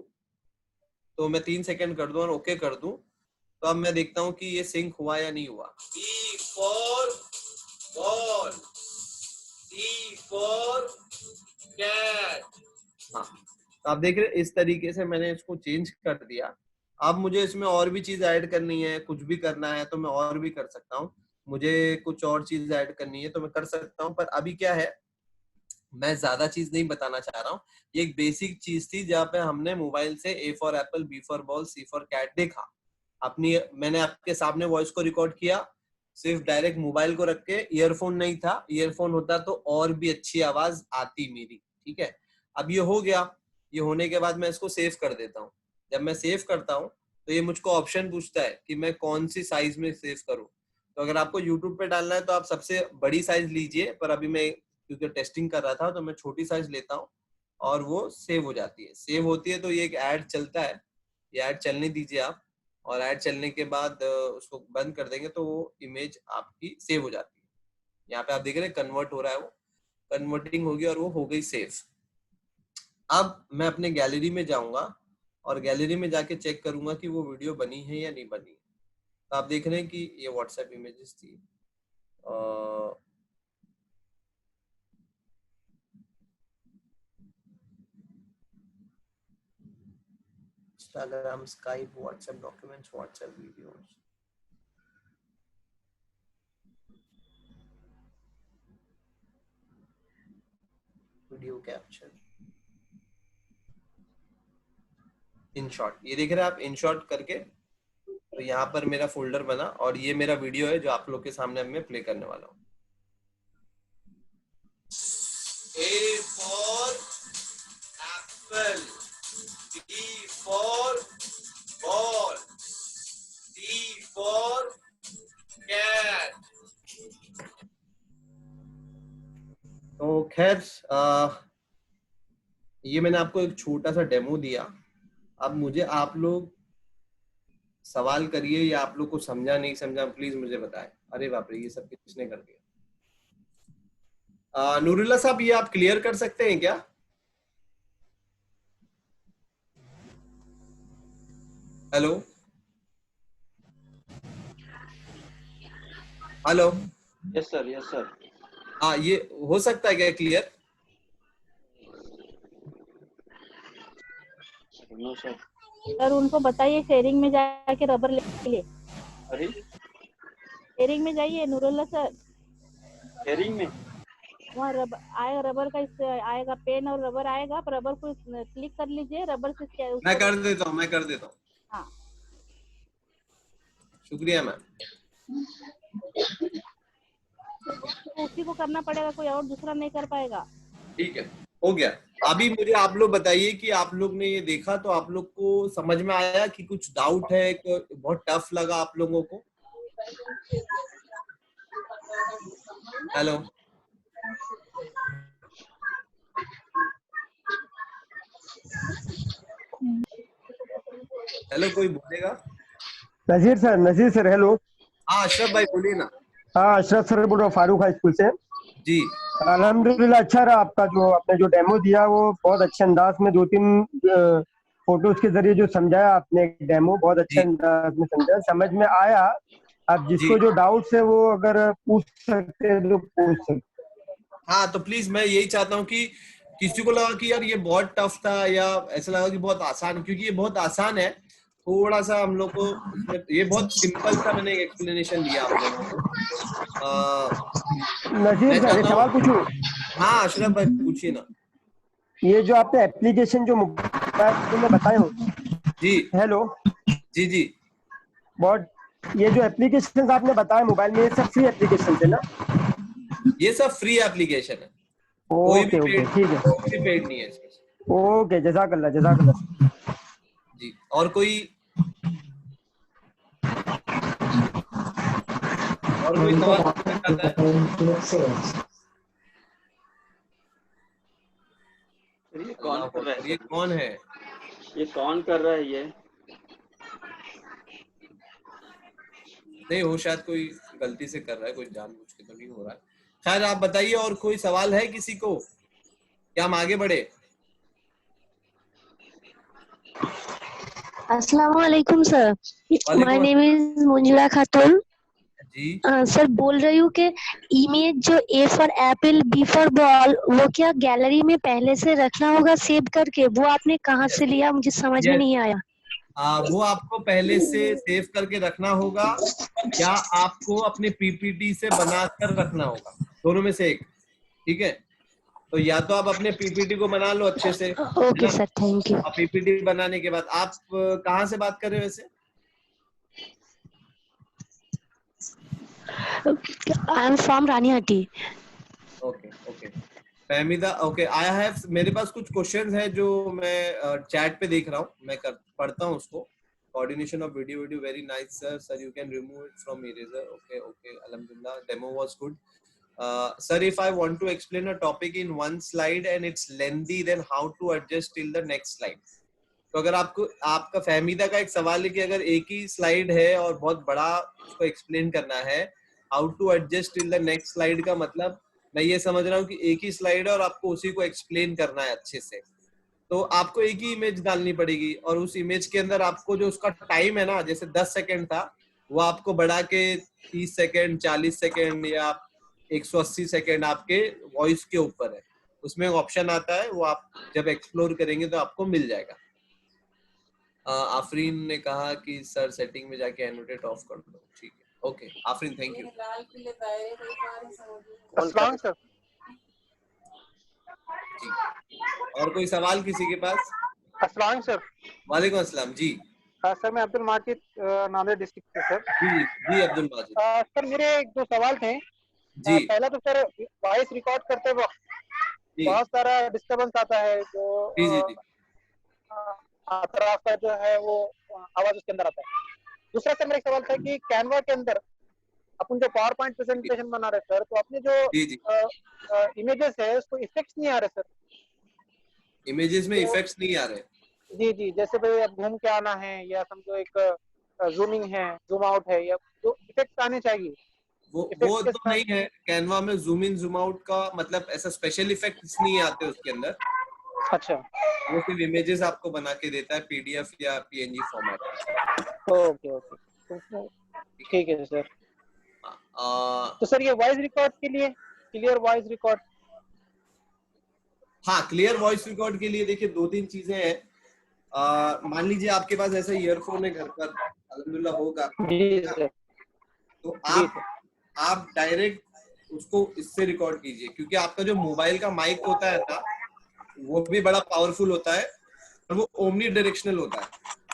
तो मैं 3 सेकेंड कर दूं और ओके कर दूं, तो अब मैं देखता हूं कि ये सिंक हुआ या नहीं हुआ। B for ball, C for cat. हाँ, तो आप देख रहे हैं इस तरीके से मैंने इसको चेंज कर दिया। अब मुझे इसमें और भी चीज ऐड करनी है, कुछ भी करना है तो मैं और भी कर सकता हूँ। मुझे कुछ और चीज ऐड करनी है तो मैं कर सकता हूँ, पर अभी क्या है मैं ज्यादा चीज नहीं बताना चाह रहा हूँ। ये एक बेसिक चीज थी जहाँ पे हमने मोबाइल से A for apple, B for ball, C for cat देखा। मैंने आपके सामने वॉइस को रिकॉर्ड किया, सिर्फ डायरेक्ट मोबाइल को रख के, ईयरफोन नहीं था, ईयरफोन होता तो और भी अच्छी आवाज आती मेरी। ठीक है, अब ये हो गया। ये होने के बाद मैं इसको सेव कर देता हूँ। जब मैं सेव करता हूँ तो ये मुझको ऑप्शन पूछता है कि मैं कौन सी साइज में सेव करूँ। तो अगर आपको यूट्यूब पे डालना है तो आप सबसे बड़ी साइज लीजिए, पर अभी मैं क्योंकि टेस्टिंग कर रहा था तो मैं छोटी साइज लेता हूँ और वो सेव हो जाती है। सेव होती है तो ये एक ऐड चलता है, ये ऐड चलने दीजिए आप, और ऐड चलने के बाद उसको बंद कर देंगे तो वो इमेज आपकी सेव हो जाती है। यहाँ पे आप देख रहे हैं कन्वर्ट हो रहा है, वो कन्वर्टिंग होगी और वो हो गई सेव। अब मैं अपने गैलरी में जाऊंगा और गैलरी में जाके चेक करूंगा कि वो वीडियो बनी है या नहीं बनी। तो आप देख रहे हैं कि ये व्हाट्सएप इमेजेस थी, Instagram, Skype, WhatsApp documents, WhatsApp videos. Video capture. In short, ये देख रहे हैं आप इन शॉर्ट करके, तो यहाँ पर मेरा फोल्डर बना और ये मेरा वीडियो है जो आप लोग के सामने मैं प्ले करने वाला हूँ। A for apple, B for ball, D for cat. तो खैर ये मैंने आपको एक छोटा सा डेमो दिया। अब मुझे आप लोग सवाल करिए या आप लोग को समझा नहीं समझा प्लीज मुझे बताएं। अरे बाप रे, ये सब किसने कर दिया? नूरुल्लाह साहब, ये आप क्लियर कर सकते हैं क्या? Hello hello. Yes sir, yes sir. हाँ, ये हो सकता है क्या क्लियर? No sir. सर उनको बताइए शेयरिंग में जाके रबर ले ले। अरे शेयरिंग में जाइए नूरुल्लाह सर, शेयरिंग में वहाँ रबर आएगा, रबर का आएगा, पेन और रबर आएगा, आप रबर को क्लिक कर लीजिए, रबर से मैं कर देता हूँ। हाँ, शुक्रिया मैम। तो उसी को करना पड़ेगा, कोई और दूसरा नहीं कर पाएगा। ठीक है, हो गया। अभी मुझे आप लोग बताइए कि आप लोग ने ये देखा तो आप लोग को समझ में आया कि कुछ डाउट है, बहुत टफ लगा आप लोगों को? हेलो हेलो, कोई बोलेगा? नजीर सर हेलो। हाँ अशरफ भाई बोलिए ना। हाँ अशरफ सर बोल रहा हूँ, फारूक हाई स्कूल से। जी अल्हम्दुलिल्लाह अच्छा रहा आपका, जो आपने जो डेमो दिया वो बहुत अच्छे अंदाज में 2-3 फोटोज के जरिए जो समझाया आपने, डेमो बहुत अच्छे अंदाज में समझाया, समझ में आया। अब जिसको जो डाउट्स है वो अगर पूछ सकते हैं तो पूछ सकते। हाँ, तो प्लीज मैं यही चाहता हूँ कि किसी को लगा कि यार ये बहुत टफ था या ऐसा लगा कि बहुत आसान, क्योंकि ये बहुत आसान है, थोड़ा सा हम लोग को ये बहुत सिंपल सा मैंने एक एक्सप्लेनेशन दिया आप लोगों को। नजीर सर सवाल पूछूं? हाँ अशरफ भाई पूछिए ना। ये जो आपने एप्लीकेशन जो मोबाइल में बताए हो जी, हेलो जी बहुत, ये जो एप्लीकेशन आपने बताया मोबाइल में, ये सब फ्री एप्लीकेशन है ना? ये सब फ्री एप्लीकेशन है, ओके ओके ठीक है, कोई पेड नहीं है इसमें। ओके जज़ाकल्लाह। जी, और कोई सवाल पूछना चाहता है? ये कौन कर रहा है? ये कौन है? ये कौन कर रहा है? ये नहीं, वो शायद कोई गलती से कर रहा है, कोई जानबूझ के तो नहीं हो रहा है। खैर आप बताइए, और कोई सवाल है किसी को? क्या हम आगे बढ़े? अस्सलाम वालेकुम sir, my name is Manjula Khatun. जी सर बोल रही हूँ कि इमेज जो A for apple B for ball, वो क्या गैलरी में पहले से रखना होगा सेव करके? वो आपने कहाँ से लिया, मुझे समझ में नहीं आया। वो आपको पहले से सेव करके रखना होगा या आपको अपने पीपीटी से बनाकर रखना होगा, दोनों में से एक। ठीक है, तो या तो आप अपने पीपीटी को बना लो अच्छे से। Okay sir, thank you. PPT बनाने के बाद आप कहाँ से बात कर रहे हो वैसे? I am from Ranihati. Okay okay Fahmida, okay I have, मेरे पास कुछ क्वेश्चंस हैं जो मैं चैट पे देख रहा हूँ, मैं पढ़ता हूँ उसको। Coordination of video very nice sir, you can remove it from eraser. Okay अल्हम्दुलिल्लाह, demo was good. Sir, if I want to explain a topic in one slide and it's lengthy, then how to adjust till the next slide? तो अगर आपका फहमीदा का एक सवाल है कि अगर एक ही स्लाइड है और बहुत बड़ा उसको एक्सप्लेन करना है, how to adjust till the next slide का मतलब मैं ये समझ रहा हूँ कि एक ही स्लाइड है और आपको उसी को एक्सप्लेन करना है अच्छे से, तो आपको एक ही इमेज डालनी पड़ेगी और उस इमेज के अंदर आपको जो उसका टाइम है ना, जैसे 10 सेकंड था, वो आपको बढ़ा के 30 सेकंड, 40 सेकंड या 180 सेकंड आपके वॉइस के ऊपर है। उसमें ऑप्शन आता है, वो आप जब एक्सप्लोर करेंगे तो आपको मिल जाएगा। आफरीन ने कहा कि सर सेटिंग में जाके एनोटेट ऑफ कर दो। ठीक है, ओके आफरीन, थैंक यू। अस्सलाम सर। जी, और कोई सवाल किसी के पास? अस्सलाम सर। वालेकुम अस्सलाम जी। सर मैं अब्दुल माजिद नांदेड़ डिस्ट्रिक्ट से सर। जी जी अब्दुल माजिद। सर मेरे एक दो सवाल थे। जी। पहला तो सर वॉइस रिकॉर्ड करते वक्त बहुत सारा डिस्टरबेंस आता है, जो जी जी जी। अतराफ का जो है वो आवाज उसके अंदर आता है। दूसरा सर मेरा एक सवाल था कि कैनवा के अंदर अपन जो पावर पॉइंट प्रेजेंटेशन बना रहे सर, तो अपने जो इमेजेस है उसको इफेक्ट्स नहीं आ रहे सर। इमेजेस में इफेक्ट्स नहीं आ रहे? जी जी, जैसे भाई अब घूम के आना है या समझो एक जूमिंग है, जूम आउट है, या जो इफेक्ट्स आने चाहिए वो तो नहीं है। कैनवा में जूम इन जूम आउट का मतलब ऐसा स्पेशल इफेक्ट्स नहीं आते उसके अंदर। अच्छा, वो सिर्फ इमेजेस आपको बना के देता है पीडीएफ या पीएनजी फॉर्मेट। ओके ओके, ठीक है सर। तो सर ये वॉइस रिकॉर्ड के लिए क्लियर वॉइस रिकॉर्ड? हाँ, क्लियर वॉइस रिकॉर्ड के लिए देखिए दो तीन चीजें हैं। मान लीजिए आपके पास ऐसा ईयरफोन है घर पर, अल्हम्दुलिल्लाह होगा, तो आप डायरेक्ट उसको इससे रिकॉर्ड कीजिए, क्योंकि आपका जो मोबाइल का माइक होता है ना, वो भी बड़ा पावरफुल होता है और वो ओमनी डायरेक्शनल होता है।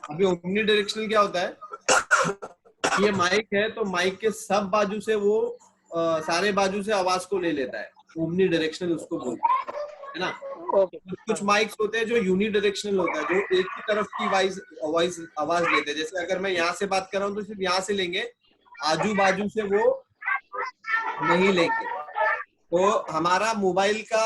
अभी ओमनी डायरेक्शनल क्या होता है, ये माइक है तो माइक के सब बाजू से वो सारे बाजू से आवाज को ले लेता है। ओमनी डायरेक्शनल उसको बोलते है ना। कुछ माइक्स होते हैं जो यूनी डायरेक्शनल होता है, जो एक ही तरफ की वॉइस आवाज लेते हैं। जैसे अगर मैं यहाँ से बात कर रहा हूँ तो सिर्फ यहाँ से लेंगे, आजू बाजू से वो नहीं लेंगे। तो हमारा मोबाइल का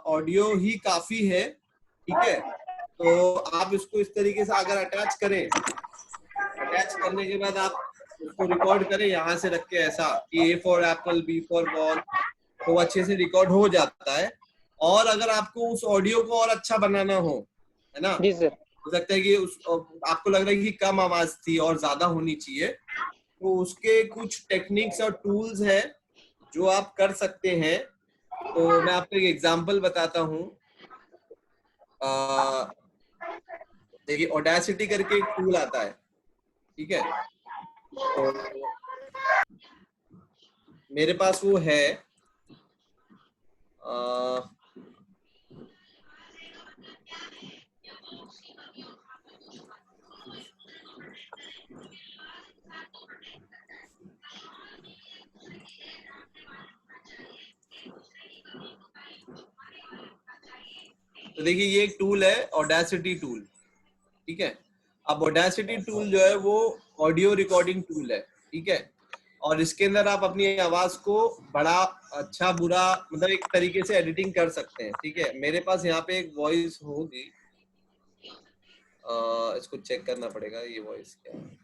ऑडियो ही काफी है, ठीक है। तो आप इसको इस तरीके से अगर अटैच करें, अटैच करने के बाद आप उसको रिकॉर्ड करें यहाँ से रख के, ऐसा कि A for Apple, B for ball, तो अच्छे से रिकॉर्ड हो जाता है। और अगर आपको उस ऑडियो को और अच्छा बनाना हो, है ना, जी सर, हो सकता है कि आपको लग रहा है कि कम आवाज थी और ज्यादा होनी चाहिए, तो उसके कुछ टेक्निक्स और टूल्स हैं जो आप कर सकते हैं। तो मैं आपको एक एग्जांपल बताता हूँ। देखिए ऑडेसिटी करके एक टूल आता है, ठीक है। तो मेरे पास वो है। तो देखिए ये एक टूल है, ऑडेसिटी टूल, ठीक है। अब ऑडेसिटी टूल जो है वो ऑडियो रिकॉर्डिंग टूल है, ठीक है। और इसके अंदर आप अपनी आवाज को बड़ा अच्छा बुरा मतलब एक तरीके से एडिटिंग कर सकते हैं, ठीक है। मेरे पास यहाँ पे एक वॉइस होगी, इसको चेक करना पड़ेगा ये वॉइस क्या है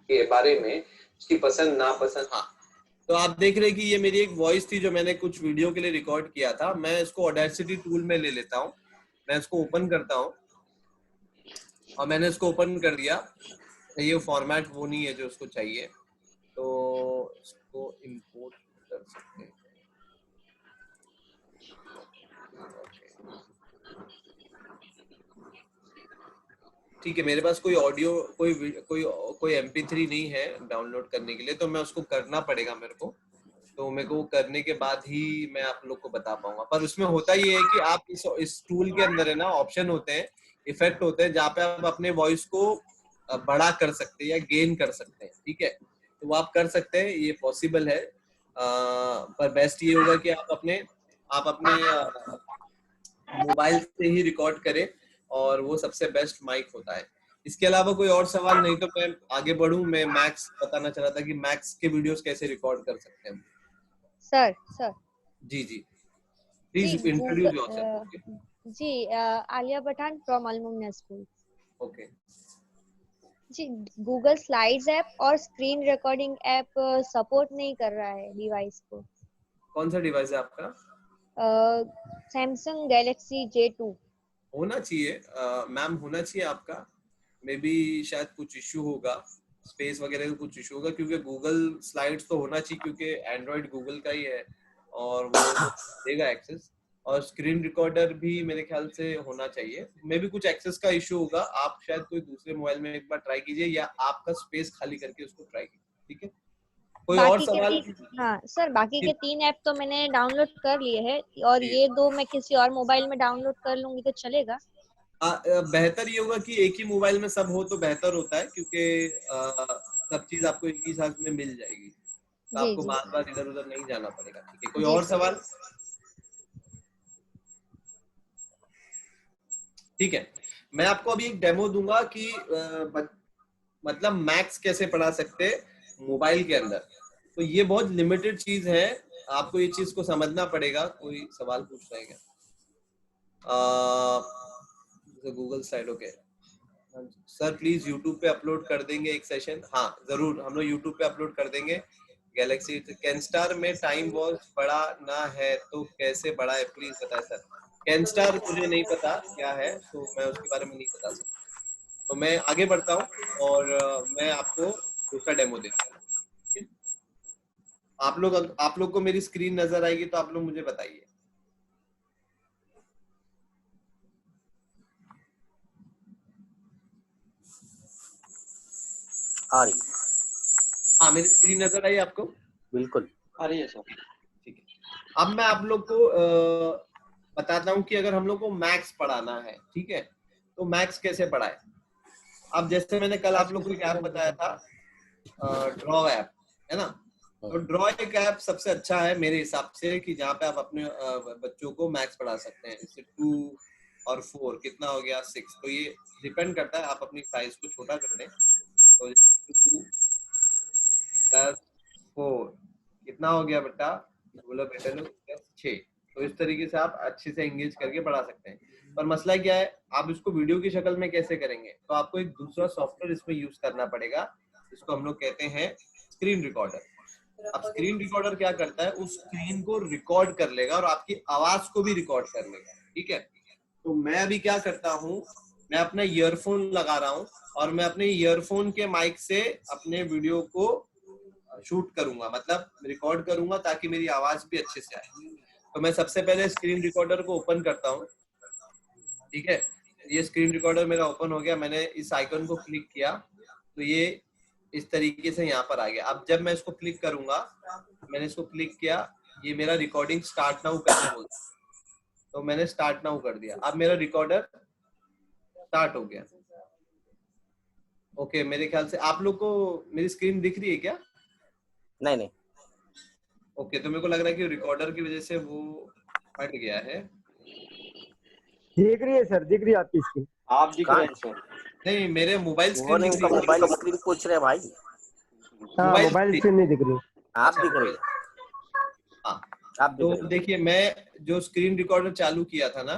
के बारे में, उसकी पसंद नापसंद। हाँ, तो आप देख रहे हैं कि ये मेरी एक वॉइस थी जो मैंने कुछ वीडियो के लिए रिकॉर्ड किया था। मैं इसको ऑडेसिटी टूल में ले लेता हूँ, मैं इसको ओपन करता हूँ और मैंने इसको ओपन कर दिया। ये फॉर्मेट वो नहीं है जो उसको चाहिए, तो इसको इंपोर्ट कर सकते हैं। ठीक है, मेरे पास कोई ऑडियो कोई MP3 नहीं है डाउनलोड करने के लिए, तो मैं उसको करना पड़ेगा मेरे को। तो मेरे को करने के बाद ही मैं आप लोग को बता पाऊंगा। पर उसमें होता ये है कि आप इस टूल के अंदर है ना, ऑप्शन होते हैं, इफेक्ट होते हैं, जहाँ पे आप अपने वॉइस को बड़ा कर सकते हैं या गेन कर सकते हैं, ठीक है। तो वो आप कर सकते हैं, ये पॉसिबल है। पर बेस्ट ये होगा कि आप अपने मोबाइल से ही रिकॉर्ड करें, और वो सबसे बेस्ट माइक होता है। इसके अलावा कोई और सवाल नहीं तो मैं आगे बढ़ूं। मैं मैक्स बताना चाह रहा था कि मैक्स के वीडियोस कैसे रिकॉर्ड कर सकते हैं। Sir ji please introduce yourself. जी Aliya Pathan from Al Mumna school. Okay जी, गूगल स्लाइड्स ऐप और स्क्रीन रिकॉर्डिंग ऐप सपोर्ट नहीं कर रहा है डिवाइस को। कौन सा डिवाइस है आपका? Samsung Galaxy J2। होना चाहिए मैम, होना चाहिए आपका। मे बी शायद कुछ इश्यू होगा, स्पेस वगैरह का कुछ इश्यू होगा, क्योंकि गूगल स्लाइड्स तो होना चाहिए, क्योंकि एंड्रॉइड गूगल का ही है और वो देगा एक्सेस। और स्क्रीन रिकॉर्डर भी मेरे ख्याल से होना चाहिए। मे भी कुछ एक्सेस का इश्यू होगा, आप शायद कोई दूसरे मोबाइल में एक बार ट्राई कीजिए या आपका स्पेस खाली करके उसको ट्राई कीजिए, ठीक है? कोई और बाकी सवाल? हाँ सर, बाकी के 3 ऐप तो मैंने डाउनलोड कर लिए हैं और ये 2 मैं किसी और मोबाइल में डाउनलोड कर लूंगी तो चलेगा? बेहतर ये होगा कि एक ही मोबाइल में सब हो तो बेहतर होता है, क्योंकि सब चीज आपको एक ही साथ में मिल जाएगी, तो आपको बार बार इधर उधर नहीं जाना पड़ेगा, ठीक है? कोई और सवाल? ठीक है, मैं आपको अभी एक डेमो दूंगा कि मतलब मैक्स कैसे पढ़ा सकते मोबाइल के अंदर। तो ये बहुत लिमिटेड चीज है, आपको ये चीज को समझना पड़ेगा। कोई सवाल पूछ रहे हैं क्या? Google side okay sir, please YouTube पे अपलोड कर देंगे एक सेशन? हाँ जरूर, हम लोग यूट्यूब पे अपलोड कर देंगे। गैलेक्सी कैनस्टार में टाइम वॉच बढ़ाना है तो कैसे बढ़ाए, प्लीज बताएं सर। कैनस्टार मुझे नहीं पता क्या है, तो मैं उसके बारे में नहीं बता सकता। तो मैं आगे बढ़ता हूँ और मैं आपको दूसरा डेमो देता हूँ। आप लोग को मेरी स्क्रीन नजर आएगी तो आप लोग मुझे बताइए। आ रही? हाँ, मेरी स्क्रीन नजर आई आपको? बिल्कुल आ रही है सर। ठीक है, अब मैं आप लोग को बताता हूँ कि अगर हम लोग को मैक्स पढ़ाना है, ठीक है, तो मैक्स कैसे पढ़ाए। अब जैसे मैंने कल आप लोग को एक ऐप बताया था, ड्रॉ ऐप, है ना? तो ड्रॉ एक ऐप सबसे अच्छा है मेरे हिसाब से, कि जहाँ पे आप अपने बच्चों को मैक्स पढ़ा सकते हैं। जैसे 2 और 4 कितना हो गया 6, तो ये डिपेंड करता है, आप अपनी साइज को छोटा कर दें। तो 2 + 4 कितना हो गया बेटा? बोलो बेटा लोग 6। तो इस तरीके से आप अच्छे से एंगेज करके पढ़ा सकते हैं। पर मसला क्या है, आप इसको वीडियो की शक्ल में कैसे करेंगे? तो आपको एक दूसरा सॉफ्टवेयर इसमें यूज करना पड़ेगा, जिसको हम लोग कहते हैं स्क्रीन रिकॉर्डर। अब स्क्रीन रिकॉर्डर क्या करता है, उस स्क्रीन को रिकॉर्ड कर लेगा और आपकी आवाज को भी रिकॉर्ड कर लेगा, ठीक है? तो मैं अभी क्या करता हूँ, मैं अपना ईयरफोन लगा रहा हूँ और मैं अपने ईयरफोन के माइक से अपने वीडियो को शूट करूंगा, मतलब रिकॉर्ड करूंगा, ताकि मेरी आवाज भी अच्छे से आए। तो मैं सबसे पहले स्क्रीन रिकॉर्डर को ओपन करता हूँ, ठीक है? ये स्क्रीन रिकॉर्डर मेरा ओपन हो गया। मैंने इस आइकन को क्लिक किया तो ये इस तरीके से यहाँ पर आ गया। अब जब मैं इसको क्लिक करूंगा, मैंने इसको क्लिक किया, ये मेरा रिकॉर्डिंग स्टार्ट नाउ करने बोलता है, तो मैंने स्टार्ट नाउ कर दिया। अब मेरा रिकॉर्डर स्टार्ट हो गया। ओके, मेरे ख्याल से आप लोग को मेरी स्क्रीन दिख रही है क्या? नहीं। ओके, तो मेरे को लग रहा है कि रिकॉर्डर की वजह से वो हट गया है। दिख रही है सर, दिख रही है आपकी स्क्रीन। आप दिख रहे हैं सर? नहीं, मेरे मोबाइल स्क्रीन दिख रही है। मोबाइल स्क्रीन पूछ रहे भाई। हाँ, मोबाइल स्क्रीन नहीं दिख रही। आप दिख रही है? हाँ, आप दिख तो देखिए, मैं जो स्क्रीन रिकॉर्डर चालू किया था ना,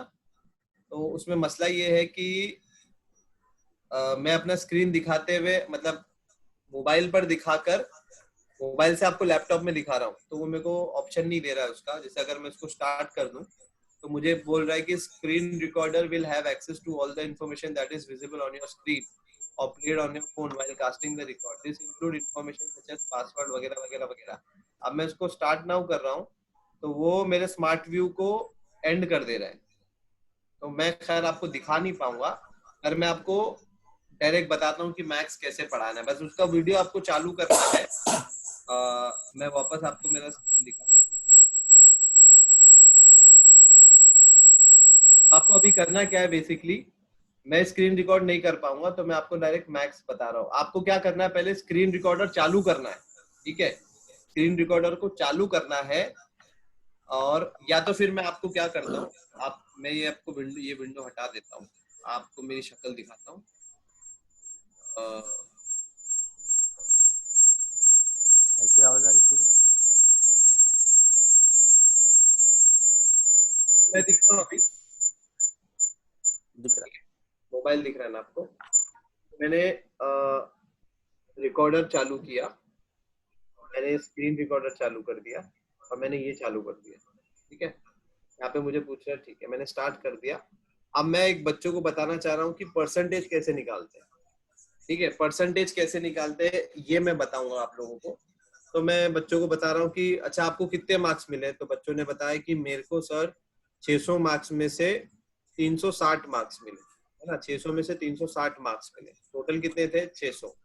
तो उसमें मसला ये है कि मैं अपना स्क्रीन दिखाते हुए, मतलब मोबाइल पर दिखाकर मोबाइल से आपको लैपटॉप में दिखा रहा हूँ, तो वो मेरे को ऑप्शन नहीं दे रहा है उसका। जैसे अगर मैं इसको स्टार्ट कर दूं तो मुझे बोल रहा है कि screen recorder will have access to all the information that is visible on your screen और played on your phone while casting the record, this include information such as password वगैरह वगैरह वगैरह। अब मैं इसको स्टार्ट नाउ कर रहा हूँ तो वो मेरे स्मार्ट व्यू को एंड कर दे रहा है। तो मैं खैर आपको दिखा नहीं पाऊंगा, पर मैं आपको डायरेक्ट बताता हूँ कि मैक्स कैसे पढ़ाना है। बस उसका वीडियो आपको चालू करना है। मैं वापस आपको मेरा स्क्रीन दिखा, आपको अभी करना क्या है, बेसिकली मैं स्क्रीन रिकॉर्ड नहीं कर पाऊंगा, तो मैं आपको डायरेक्ट मैक्स बता रहा हूँ। आपको क्या करना है, पहले स्क्रीन रिकॉर्डर चालू करना है, ठीक है? स्क्रीन रिकॉर्डर को चालू करना है, और या तो फिर मैं आपको क्या करता हूँ, मैं ये आपको ये विंडो हटा देता हूँ, आपको मेरी शक्ल दिखाता हूँ। ऐसे आवाज आ रही थोड़ी। मैं दिख रहा हूँ अभी? दिख रहा है। मोबाइल दिख रहा है ना आपको? मैंने रिकॉर्डर चालू किया, मैंने स्क्रीन रिकॉर्डर चालू कर दिया और मैंने ये चालू कर दिया, ठीक है? यहाँ पे मुझे पूछ रहा है, ठीक है, मैंने स्टार्ट कर दिया। अब मैं एक बच्चों को बताना चाह रहा हूँ कि परसेंटेज कैसे निकालते हैं, ठीक है? परसेंटेज कैसे निकालते हैं ये मैं बताऊंगा आप लोगों को। तो मैं बच्चों को बता रहा हूँ कि अच्छा आपको कितने मार्क्स मिले, तो बच्चों ने बताया कि मेरे को सर 600 मार्क्स में से 360 मार्क्स मिले, है ना, 600 में से 360 मार्क्स मिले, टोटल कितने थे 600।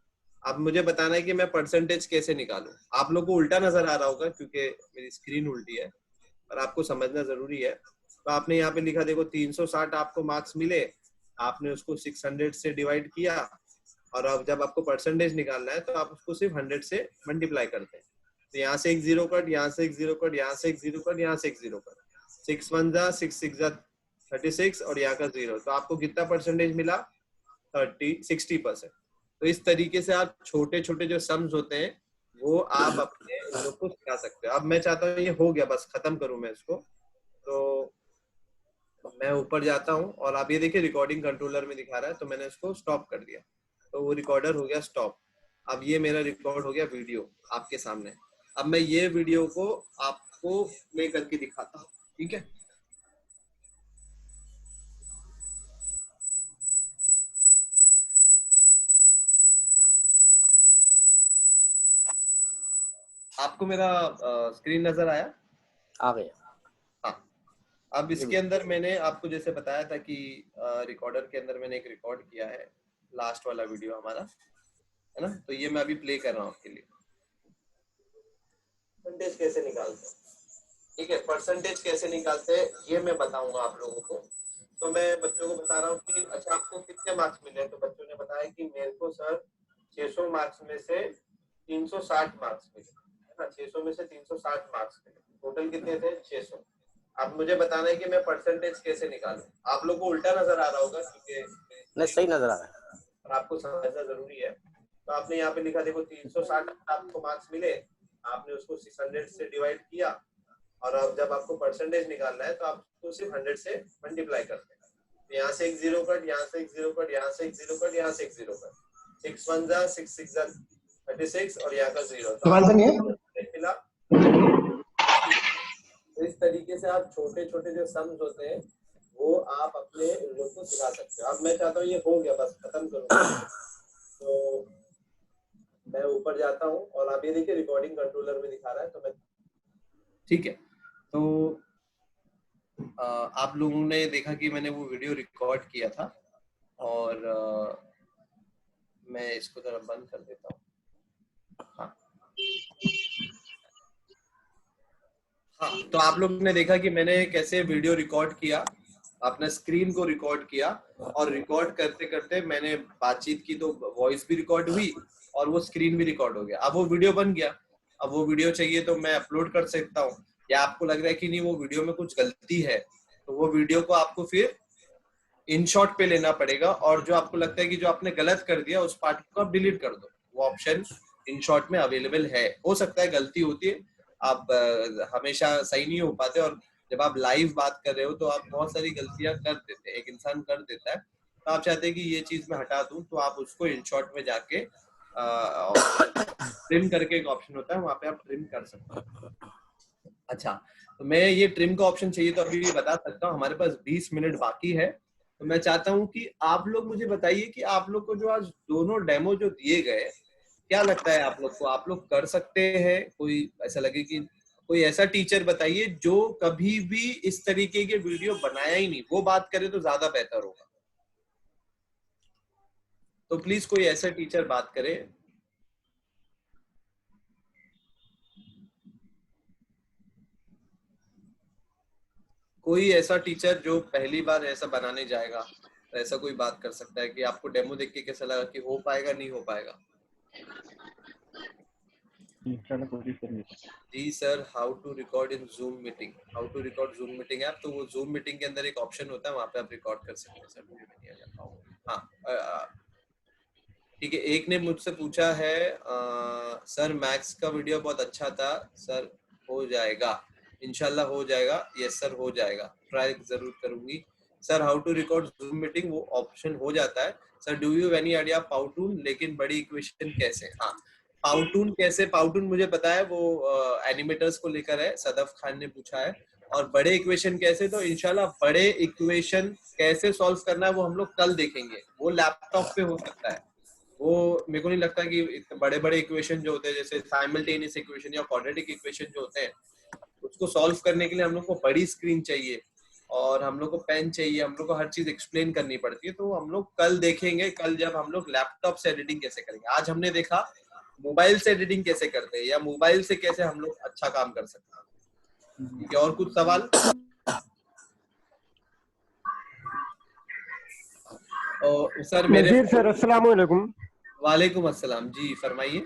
अब मुझे बताना है कि मैं परसेंटेज कैसे निकालूं। आप लोग को उल्टा नजर आ रहा होगा क्योंकि मेरी स्क्रीन उल्टी है, पर आपको समझना जरूरी है। तो आपने यहाँ पे लिखा, देखो 360 आपको मार्क्स मिले, आपने उसको 600 से डिवाइड किया, और अब जब आपको परसेंटेज निकालना है तो आप उसको सिर्फ 100 से मल्टीप्लाई करते हैं। तो यहाँ से एक जीरो कट, यहाँ से एक जीरो कट, यहाँ से एक जीरो कट, यहाँ से एक जीरो कट, 6 1 जा 6 6 जा 36 और यहाँ का 0, तो आपको कितना परसेंटेज मिला 60%। तो इस तरीके से आप छोटे छोटे जो सम्स होते हैं वो आप अपने लोग को सिखा सकते हो। अब मैं चाहता हूँ ये हो गया, बस खत्म करूँ मैं इसको, तो मैं ऊपर जाता हूँ और आप ये देखिए रिकॉर्डिंग कंट्रोलर में दिखा रहा है, तो मैंने इसको स्टॉप कर दिया, तो वो रिकॉर्डर हो गया स्टॉप। अब ये मेरा रिकॉर्ड हो गया वीडियो आपके सामने। अब मैं ये वीडियो को आपको प्ले करके दिखाता हूँ, ठीक है। आपको मेरा स्क्रीन नजर आया? आ गया। हाँ, अब इसके अंदर मैंने आपको जैसे बताया था कि रिकॉर्डर के अंदर मैंने एक रिकॉर्ड किया है, लास्ट वाला वीडियो हमारा, है ना। तो ये मैं अभी प्ले कर रहा हूँ आपके लिए। परसेंटेज कैसे निकालते हैं, ठीक है, परसेंटेज कैसे निकालते हैं ये मैं बताऊंगा आप लोगों को। तो मैं बच्चों को बता रहा हूँ कि अच्छा आपको कितने मार्क्स मिले, तो बच्चों ने बताया कि मेरे को सर 600 मार्क्स में से 360 मार्क्स मिले, है ना, 600 में से 360 मार्क्स मिले, टोटल कितने थे 600। अब मुझे बताना है कि मैं परसेंटेज कैसे निकालूं। आप लोगों को उल्टा नजर आ रहा होगा क्योंकि नहीं, सही नजर आ रहा है, और आपको समझना जरूरी है। तो आपने यहाँ पे लिखा, देखो 360 आपको मार्क्स मिले, आपने उसको 600 से डिवाइड किया, और अब जब आपको परसेंटेज निकालना है तो आप उसको सिर्फ 100 से मल्टीप्लाई करते हैं। तो यहाँ से एक जीरो कट, यहाँ से एक जीरो कट, यहाँ से एक जीरो कट, यहाँ से एक जीरो कट, 6 1 जा 6 6 जा 36 और यहाँ का 0, तो मिला। तो इस तरीके से आप छोटे छोटे जो सम्स होते हैं वो आप अपने लोग को सिखा सकते हो। अब मैं चाहता हूँ ये हो गया, बस खत्म करूँगा, तो मैं ऊपर जाता हूँ और आप ये देखिए रिकॉर्डिंग कंट्रोलर में दिखा रहा है, तो मैं, ठीक है। तो आप लोगों ने देखा कि मैंने वो वीडियो रिकॉर्ड किया था, और मैं इसको जरा बंद कर देता हूँ। हाँ हाँ, तो आप लोगों ने देखा कि मैंने कैसे वीडियो रिकॉर्ड किया, अपने स्क्रीन को रिकॉर्ड किया, और रिकॉर्ड करते करते मैंने बातचीत की, तो वॉइस भी रिकॉर्ड हुई और वो स्क्रीन भी रिकॉर्ड हो गया। अब वो वीडियो बन गया। अब वो वीडियो चाहिए तो मैं अपलोड कर सकता हूँ, या आपको लग रहा है कि नहीं वो वीडियो में कुछ गलती है, तो वो वीडियो को आपको फिर इन शॉर्ट पे लेना पड़ेगा, और जो आपको लगता है कि जो आपने गलत कर दिया उस पार्ट को आप डिलीट कर दो। वो ऑप्शन इन शॉर्ट में अवेलेबल है। हो सकता है गलती होती है, आप हमेशा सही नहीं हो पाते, और जब आप लाइव बात कर रहे हो तो आप बहुत सारी गलतियां कर देते हैं, एक इंसान कर देता है। तो आप चाहते हैं कि ये चीज मैं हटा दूं, तो आप उसको इन शॉर्ट में जाके ट्रिम करके एक ऑप्शन होता है, वहां पे आप ट्रिम कर सकते हो। अच्छा, तो मैं ये ट्रिम का ऑप्शन चाहिए तो अभी भी बता सकता हूँ। हमारे पास 20 मिनट बाकी है, तो मैं चाहता हूँ कि आप लोग मुझे बताइए कि आप लोग को जो आज दोनों डेमो जो दिए गए, क्या लगता है आप लोग को, आप लोग कर सकते हैं? कोई ऐसा लगे कि कोई ऐसा टीचर बताइए जो कभी भी इस तरीके के वीडियो बनाया ही नहीं, वो बात करे तो ज्यादा बेहतर होगा। तो प्लीज कोई ऐसा टीचर बात करे। कोई ऐसा टीचर जो पहली बार ऐसा बनाने जाएगा, तो ऐसा कोई बात कर सकता है कि आपको डेमो देख के कैसा लगा, कि हो पाएगा नहीं हो पाएगा? जी sir, how to record in Zoom meeting, how to record Zoom meeting app. तो वो जूम मीटिंग के अंदर एक ऑप्शन होता है, वहां पे आप रिकॉर्ड कर सकते हैं। सर मुझे नहीं आ जाता। हाँ ठीक है। एक ने मुझसे पूछा है सर मैथ्स का वीडियो बहुत अच्छा था सर, हो जाएगा? इंशाल्लाह हो जाएगा। यस सर हो जाएगा, ट्राई जरूर करूंगी। Sir how to record Zoom meeting, वो ऑप्शन हो जाता है। Sir do you any idea Powtoon, लेकिन बड़ी इक्वेशन कैसे? हाँ पाउटून कैसे, पाउटून मुझे पता है, वो एनिमेटर्स को लेकर है, सदफ खान ने पूछा है। और बड़े इक्वेशन कैसे, तो इंशाल्लाह बड़े इक्वेशन कैसे सॉल्व करना है वो हम लोग कल देखेंगे। वो लैपटॉप पे हो सकता है, वो मेरे को नहीं लगता कि बड़े बड़े इक्वेशन जो होते हैं जैसे साइमल्टेनियस इक्वेशन या क्वाड्रेटिक इक्वेशन जो होते हैं, उसको सॉल्व करने के लिए हम लोग को बड़ी स्क्रीन चाहिए और हम लोग को पेन चाहिए, हम लोग को हर चीज एक्सप्लेन करनी पड़ती है। तो हम लोग कल देखेंगे, कल जब हम लोग लैपटॉप से एडिटिंग कैसे करेंगे। आज हमने देखा मोबाइल से एडिटिंग कैसे करते हैं, या मोबाइल से कैसे हम लोग अच्छा काम कर सकते हैं। ठीक है, और कुछ सवाल? सर मेरे नजीर सर, अस्सलाम वालेकुम। वालेकुम अस्सलाम जी, फरमाइए।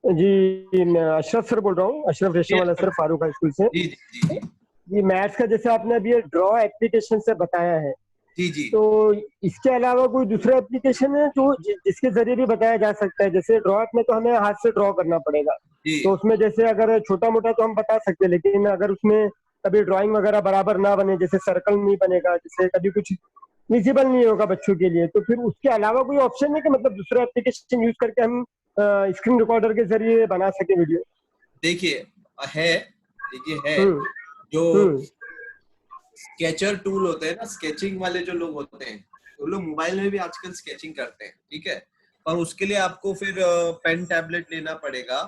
जी मैं अशरफ सर बोल रहा हूँ, अशरफ रेशम वाला सर, फारूक हाई स्कूल से। जी जी जी जी जी मैथ्स का जैसे आपने अभी ड्रॉ एप्लीकेशन से बताया है, जी जी, तो इसके अलावा कोई दूसरा एप्लीकेशन है जो जिसके जरिए भी बताया जा सकता है? जैसे ड्रॉ में तो हमें हाथ से ड्रॉ करना पड़ेगा, तो उसमें जैसे अगर छोटा मोटा तो हम बता सकते हैं, लेकिन अगर उसमें कभी ड्राइंग वगैरह बराबर ना बने, जैसे सर्कल नहीं बनेगा, जैसे कभी कुछ विजिबल नहीं होगा बच्चों के लिए, तो फिर उसके अलावा कोई ऑप्शन है कि मतलब दूसरा एप्लीकेशन यूज करके हम स्क्रीन रिकॉर्डर के जरिए बना सके वीडियो? देखिए है जो स्केचर टूल होते हैं ना, स्केचिंग वाले जो लोग होते हैं, वो लोग मोबाइल में भी आजकल स्केचिंग करते हैं। ठीक है, पर उसके लिए आपको फिर पेन टैबलेट लेना पड़ेगा,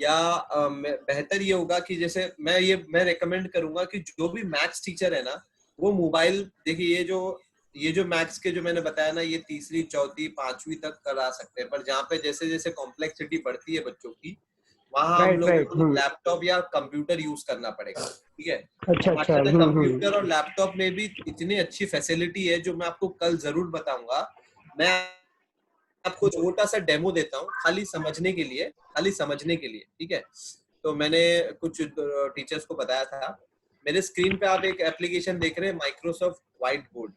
या बेहतर ये होगा कि जैसे मैं रेकमेंड करूंगा कि जो भी मैथ्स टीचर है ना, वो मोबाइल, देखिए ये जो मैथ्स के जो मैंने बताया ना, ये तीसरी चौथी पांचवी तक करा सकते हैं, पर जहाँ पे जैसे जैसे कॉम्प्लेक्सिटी बढ़ती है बच्चों की, वहां हम लोग को लैपटॉप या कंप्यूटर यूज करना पड़ेगा। ठीक है, अच्छा, कंप्यूटर और लैपटॉप में भी इतनी अच्छी फैसिलिटी है जो मैं आपको कल जरूर बताऊंगा। मैं आपको छोटा सा डेमो देता हूँ खाली समझने के लिए, ठीक है। तो मैंने कुछ टीचर्स को बताया था। मेरे स्क्रीन पे आप एक एप्लीकेशन देख रहे हैं, माइक्रोसॉफ्ट व्हाइट बोर्ड,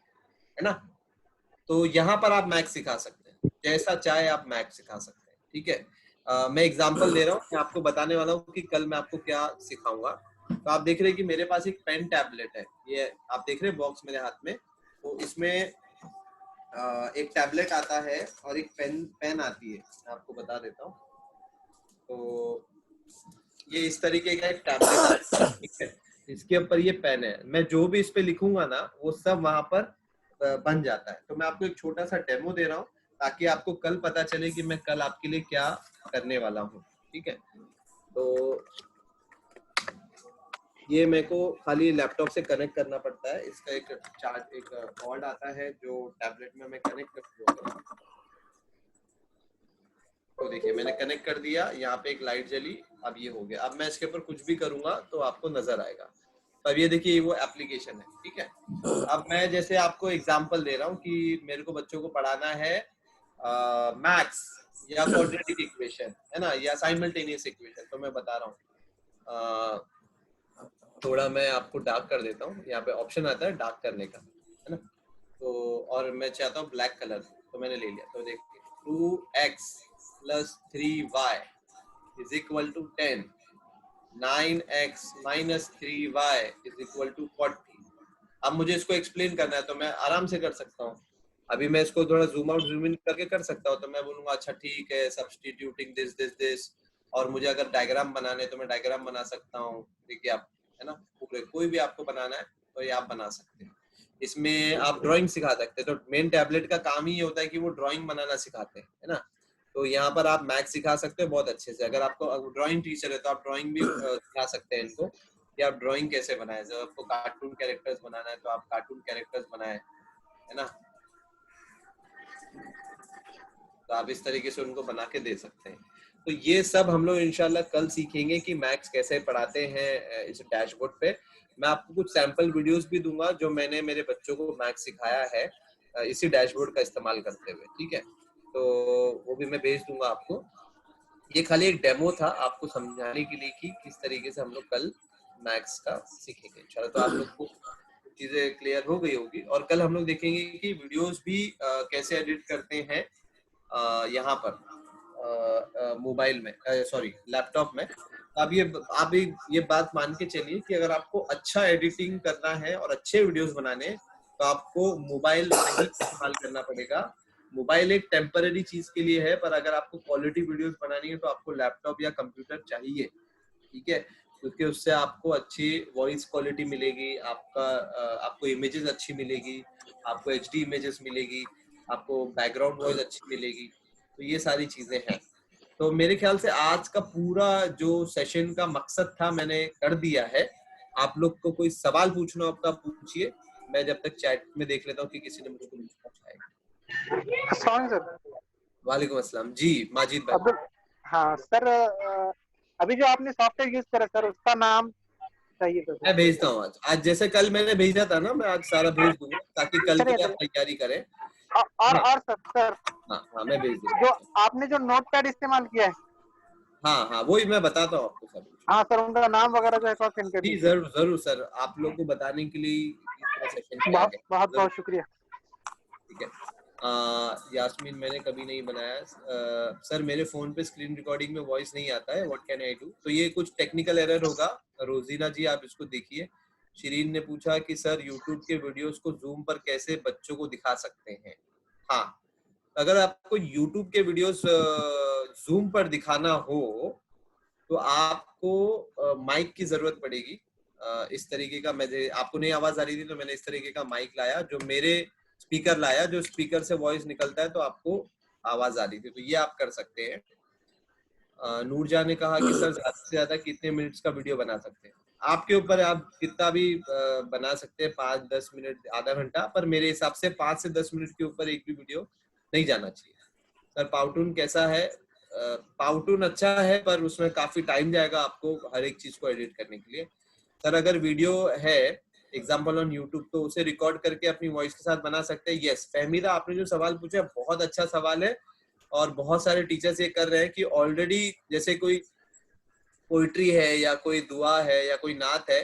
है ना। तो यहाँ पर आप मैथ्स सिखा सकते हैं, जैसा चाहे आप मैथ्स सिखा सकते हैं। ठीक है, मैं एग्जांपल दे रहा हूँ, मैं आपको बताने वाला हूँ कि कल मैं आपको क्या सिखाऊंगा। तो आप देख रहे हैं कि मेरे पास एक पेन टैबलेट है, ये आप देख रहे हैं बॉक्स मेरे हाथ में। तो इसमें एक टैबलेट आता है और एक पेन आती है, मैं आपको बता देता हूँ। तो ये इस तरीके का एक टैबलेट है, ठीक है। इसके ऊपर ये पेन है, मैं जो भी इस पे लिखूंगा ना, वो सब वहां पर बन जाता है। तो मैं आपको एक छोटा सा डेमो दे रहा हूँ ताकि आपको कल पता चले कि मैं कल आपके लिए क्या करने वाला हूँ। ठीक है, तो ये मेरे को खाली लैपटॉप से कनेक्ट करना पड़ता है। इसका एक कॉर्ड आता है जो टैबलेट में मैं कनेक्ट कर, तो देखिए मैंने कनेक्ट कर दिया, यहाँ पे एक लाइट जली, अब ये हो गया। अब मैं इसके ऊपर कुछ भी करूंगा तो आपको नजर आएगा। अब ये देखिए वो एप्लीकेशन है, ठीक है। अब मैं जैसे आपको एग्जांपल दे रहा हूँ कि मेरे को बच्चों को पढ़ाना है मैथ्स या क्वाड्रेटिक इक्वेशन, है ना, या साइमल्टेनियस इक्वेशन। तो मैं बता रहा हूँ, थोड़ा मैं आपको डार्क कर देता हूँ। यहाँ पे ऑप्शन आता है डार्क करने का, है ना। तो और मैं चाहता हूँ ब्लैक कलर, तो मैंने ले लिया। तो देखिए 2x + 3y = 10, 9x - 3y = 40। अब मुझे इसको एक्सप्लेन करना है तो मैं आराम से कर सकता हूँ। अभी मैं इसको थोड़ा जूम आउट जूम इन करके कर सकता हूँ। तो मैं बोलूंगा अच्छा ठीक है, सब्स्टिट्यूटिंग दिस, और मुझे अगर डायग्राम बनाने तो मैं डायग्राम बना सकता हूँ। देखिए आप, है ना, पूरे कोई भी आपको बनाना है तो ये आप बना सकते हैं। इसमें आप ड्राइंग सिखा सकते हैं। तो मेन टैबलेट का काम ही ये होता है कि वो ड्राइंग बनाना सिखाते हैं, है ना। तो यहाँ पर आप मैथ्स सिखा सकते हैं बहुत अच्छे से। अगर आपको ड्राइंग टीचर है तो आप ड्राइंग भी सिखा सकते हैं इनको कि आप ड्राइंग कैसे बनाए। जब आपको कार्टून कैरेक्टर्स बनाना है तो आप कार्टून कैरेक्टर्स बनाए, है ना। तो आप इस तरीके से उनको बना के दे सकते हैं। तो ये सब हम लोग इंशाल्लाह कल सीखेंगे कि मैथ्स कैसे पढ़ाते हैं इस डैशबोर्ड पे। मैं आपको कुछ सैंपल वीडियोस भी दूंगा जो मैंने मेरे बच्चों को मैथ्स सिखाया है इसी डैशबोर्ड का इस्तेमाल करते हुए, ठीक है। तो वो भी मैं भेज दूंगा आपको। ये खाली एक डेमो था आपको समझाने के लिए कि किस तरीके से हम लोग कल मैथ्स का सीखेंगे इंशाल्लाह। तो आप लोग को चीजें क्लियर हो गई होगी। और कल हम लोग देखेंगे कि वीडियोस भी कैसे एडिट करते हैं यहाँ पर मोबाइल में, सॉरी लैपटॉप में। आप ये बात मान के चलिए कि अगर आपको अच्छा एडिटिंग करना है और अच्छे वीडियोस बनाने तो आपको मोबाइल नहीं इस्तेमाल करना पड़ेगा। मोबाइल एक टेम्पररी चीज के लिए है, पर अगर आपको क्वालिटी वीडियोस बनानी है तो आपको लैपटॉप या कंप्यूटर चाहिए, ठीक है। क्योंकि उससे आपको अच्छी वॉइस क्वालिटी मिलेगी, आपको इमेजेस अच्छी मिलेगी, आपको HD इमेजेस मिलेगी, आपको बैकग्राउंड वॉइस अच्छी मिलेगी। तो ये सारी चीजें हैं। तो मेरे ख्याल से आज का पूरा जो सेशन का मकसद था मैंने कर दिया है। आप लोग को कोई सवाल पूछना हो आपका पूछिए, मैं जब तक चैट में देख लेता हूँ कि किसी ने मुझको कुछ पूछा है। अस्सलाम सर। वालेकुम अस्सलाम जी, माजिद भाई। हाँ सर, अभी जो आपने सॉफ्टवेयर यूज करा सर उसका नाम चाहिए था सर। मैं भेजता हूँ आज जैसे कल मैंने भेजा था ना, मैं आज सारा भेज दूंगा ताकि कल के लिए आप तैयारी करें। और सर हाँ मैं भेज दूंगा। जो आपने जो नोटपैड इस्तेमाल किया है, हाँ वही मैं बताता हूँ आपको सब। हाँ सर, उनका नाम वगैरह जो है सेंड कर जी दीजिए। जरूर सर, आप लोग को बताने के लिए सेशन बहुत शुक्रिया। ठीक है। यास्मीन मैंने कभी नहीं बनाया सर, मेरे फोन पे स्क्रीन रिकॉर्डिंग में वॉइस नहीं आता है, व्हाट कैन आई डू? तो ये कुछ टेक्निकल एरर होगा। रोजीना जी आप इसको देखिए। शिरीन ने पूछा कि सर यूट्यूब के वीडियोस को जूम पर कैसे बच्चों को दिखा सकते हैं? हाँ, अगर आपको यूट्यूब के वीडियोस जूम पर दिखाना हो तो आपको माइक की जरूरत पड़ेगी। इस तरीके का, मैं आपको नहीं आवाज आ रही थी तो मैंने इस तरीके का माइक लाया, जो मेरे स्पीकर लाया, जो स्पीकर से वॉइस निकलता है तो आपको आवाज आ रही थी, तो ये आप कर सकते हैं। नूरजा ने कहा कि सर ज्यादा से ज्यादा कितने मिनट्स का वीडियो बना सकते हैं? आपके ऊपर, आप कितना भी बना सकते हैं, 5-10 मिनट, आधा घंटा, पर मेरे हिसाब से 5 से 10 मिनट के ऊपर एक भी वीडियो नहीं जाना चाहिए। सर पाउटून कैसा है? पाउटून अच्छा है पर उसमें काफी टाइम जाएगा आपको हर एक चीज को एडिट करने के लिए। सर अगर वीडियो है एग्जाम्पल ऑन यूट्यूब तो उसे रिकॉर्ड करके अपनी वॉइस के साथ बना सकते हैं। यस फहमीदा, आपने जो सवाल पूछा बहुत अच्छा सवाल है, और बहुत सारे टीचर्स ये कर रहे हैं कि ऑलरेडी जैसे कोई पोइट्री है या कोई दुआ है या कोई नात है,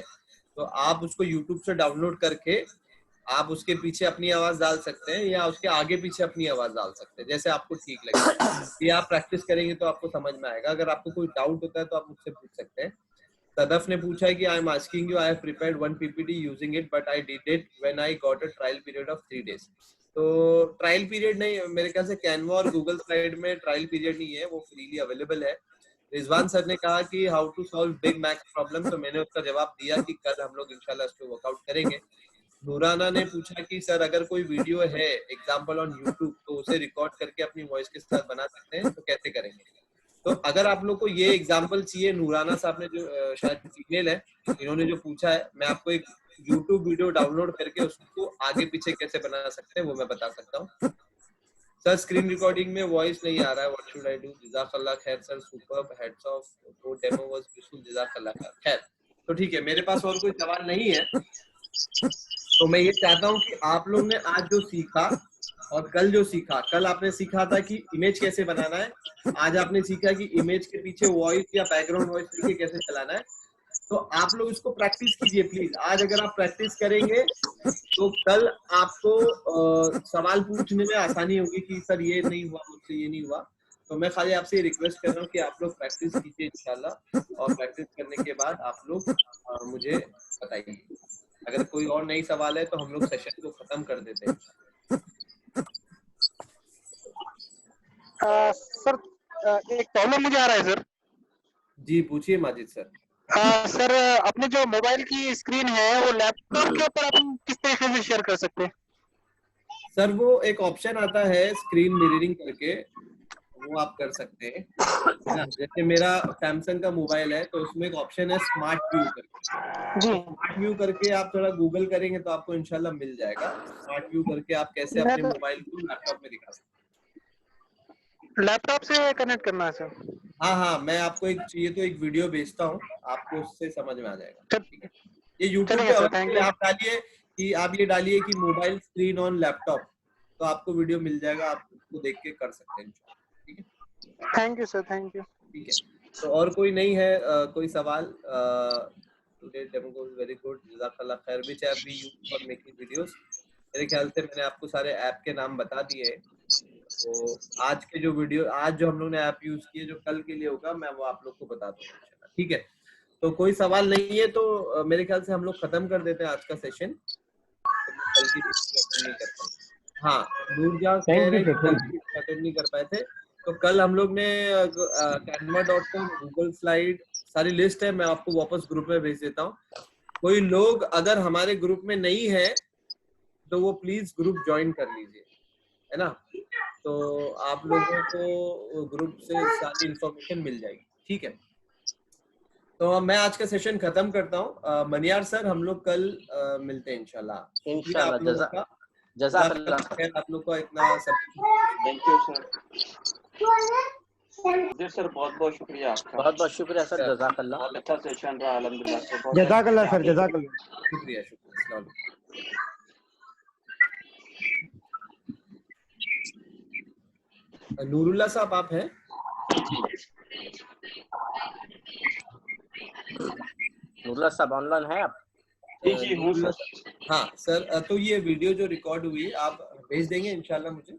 तो आप उसको यूट्यूब से डाउनलोड करके आप उसके पीछे अपनी आवाज डाल सकते हैं या उसके आगे पीछे अपनी आवाज डाल सकते हैं, जैसे आपको ठीक लगे। ये आप प्रैक्टिस करेंगे तो आपको समझ में आएगा। अगर आपको कोई डाउट होता है तो आप मुझसे पूछ सकते हैं। सदफ ने पूछा है कि I am asking you, I have prepared 1 PPT using it but I did it when I got a trial period of 3 days। तो ट्रायल पीरियड नहीं, मेरे ख्याल से कैनवा और गूगल स्लाइड में ट्रायल पीरियड नहीं है, वो फ्रीली अवेलेबल है। रिजवान सर ने कहा कि how to solve big maths problem, तो मैंने उसका जवाब दिया कि कल हम लोग इंशाल्लाह इस पे वर्कआउट करेंगे। नूराना ने पूछा कि सर अगर कोई वीडियो है एग्जाम्पल ऑन यूट्यूब तो उसे रिकॉर्ड करके अपनी वॉइस के साथ बना सकते हैं, तो कैसे करेंगे? तो अगर आप लोग को ये एग्जाम्पल चाहिए, नूराना साहब ने जो शायद फीमेल है, इन्होंने जो पूछा है, मैं आपको एक यूट्यूब वीडियो डाउनलोड करके उसको आगे पीछे कैसे बना सकते हैं वो मैं बता सकता हूँ। सर स्क्रीन रिकॉर्डिंग में वॉइस नहीं आ रहा है, व्हाट शुड आई डू? जज़ाकल्लाह खैर सर, सुपर्ब, हेड्स ऑफ, वो डेमो वाज ब्यूटीफुल, जज़ाकल्लाह खैर। तो ठीक है, मेरे पास और कोई सवाल नहीं है। तो मैं ये चाहता हूँ कि आप लोग ने आज जो सीखा और कल जो सीखा, कल आपने सीखा था कि इमेज कैसे बनाना है, आज आपने सीखा कि इमेज के पीछे वॉइस या बैकग्राउंड वॉइस लेके कैसे चलाना है। तो आप लोग इसको प्रैक्टिस कीजिए प्लीज। आज अगर आप प्रैक्टिस करेंगे तो कल आपको सवाल पूछने में आसानी होगी कि सर ये नहीं हुआ मुझसे, ये नहीं हुआ। तो मैं खाली आपसे रिक्वेस्ट कर रहा हूँ कि आप लोग प्रैक्टिस कीजिए इंशाल्लाह, और प्रैक्टिस करने के बाद आप लोग मुझे बताइए। अगर कोई और नई सवाल है तो हम लोग सेशन को खत्म कर देते हैं। सर एक प्रॉब्लम मुझे आ रहा है सर। जी पूछिए माजिद सर। सर अपने जो मोबाइल की स्क्रीन है वो लैपटॉप के ऊपर अपन किस तरीके से शेयर कर सकते हैं? सर वो एक ऑप्शन आता है स्क्रीन मिररिंग करके, वो आप कर सकते हैं। जैसे मेरा सैमसंग का मोबाइल है तो उसमें एक ऑप्शन है स्मार्ट व्यू करके। जी स्मार्ट व्यू करके आप थोड़ा गूगल करेंगे तो आपको इंशाल्लाह मिल जाएगा। स्मार्ट व्यू करके आप कैसे अपने मोबाइल को लैपटॉप में दिखा सकते हैं। लैपटॉप से कनेक्ट करना है सर? हाँ मैं आपको एक चाहिए तो एक वीडियो भेजता हूँ, आपको उससे समझ में आ जाएगा। ठीक है, ये यूट्यूब पे आप डालिए कि आप ये डालिए कि मोबाइल स्क्रीन ऑन लैपटॉप, तो आपको वीडियो मिल जाएगा, आप उसको देख के कर सकते हैं। ठीक है, thank you sir, thank you. ठीक है, तो और कोई नहीं है कोई सवाल? Today demo was very good, जज़ाकल्लाह खैर। Which app we use for making videos? मेरे ख्याल से मैंने आपको सारे ऐप के नाम बता दिए हैं। तो आज के जो वीडियो, आज जो हम लोग ने ऐप यूज किए, जो कल के लिए होगा मैं वो आप लोग को बता दूंगा। ठीक है, तो कोई सवाल नहीं है तो मेरे ख्याल से हम लोग खत्म कर देते हैं आज का सेशन। कल की नहीं कर पाए। हाँ नूरजा कह रहे हैं अटेंड नहीं कर पाए थे, तो कल हम लोग ने canva.com, गूगल स्लाइड, सारी लिस्ट है, मैं आपको वापस ग्रुप में भेज देता हूँ। कोई लोग अगर हमारे ग्रुप में नहीं है तो वो प्लीज ग्रुप ज्वाइन कर लीजिए, है ना? तो आप लोगों को ग्रुप से सारी इंफॉर्मेशन मिल जाएगी। ठीक है, तो मैं आज का सेशन खत्म करता हूँ। मनियार सर, हम लोग कल मिलते हैं इंशाल्लाह। इंशाल्लाह। जज़ाकल्लाह खैर, आप लोग का इतना सब। Thank you sir. जी सर, बहुत बहुत शुक्रिया आपका। बहुत बहुत शुक्रिया सर, जज़ाकल्लाह। बहुत अच्छा सेशन रहा अल्हम्दुलिल्लाह से। जज़ाकल्लाह सर, जज़ाकल्लाह। शुक्रिया शुक्रिया। नूरुल्लाह साहब आप हैं? नूरुल्लाह साहब ऑनलाइन है आप? जी हूँ सर। हाँ सर, तो ये वीडियो जो रिकॉर्ड हुई आप भेज देंगे इंशाल्लाह मुझे?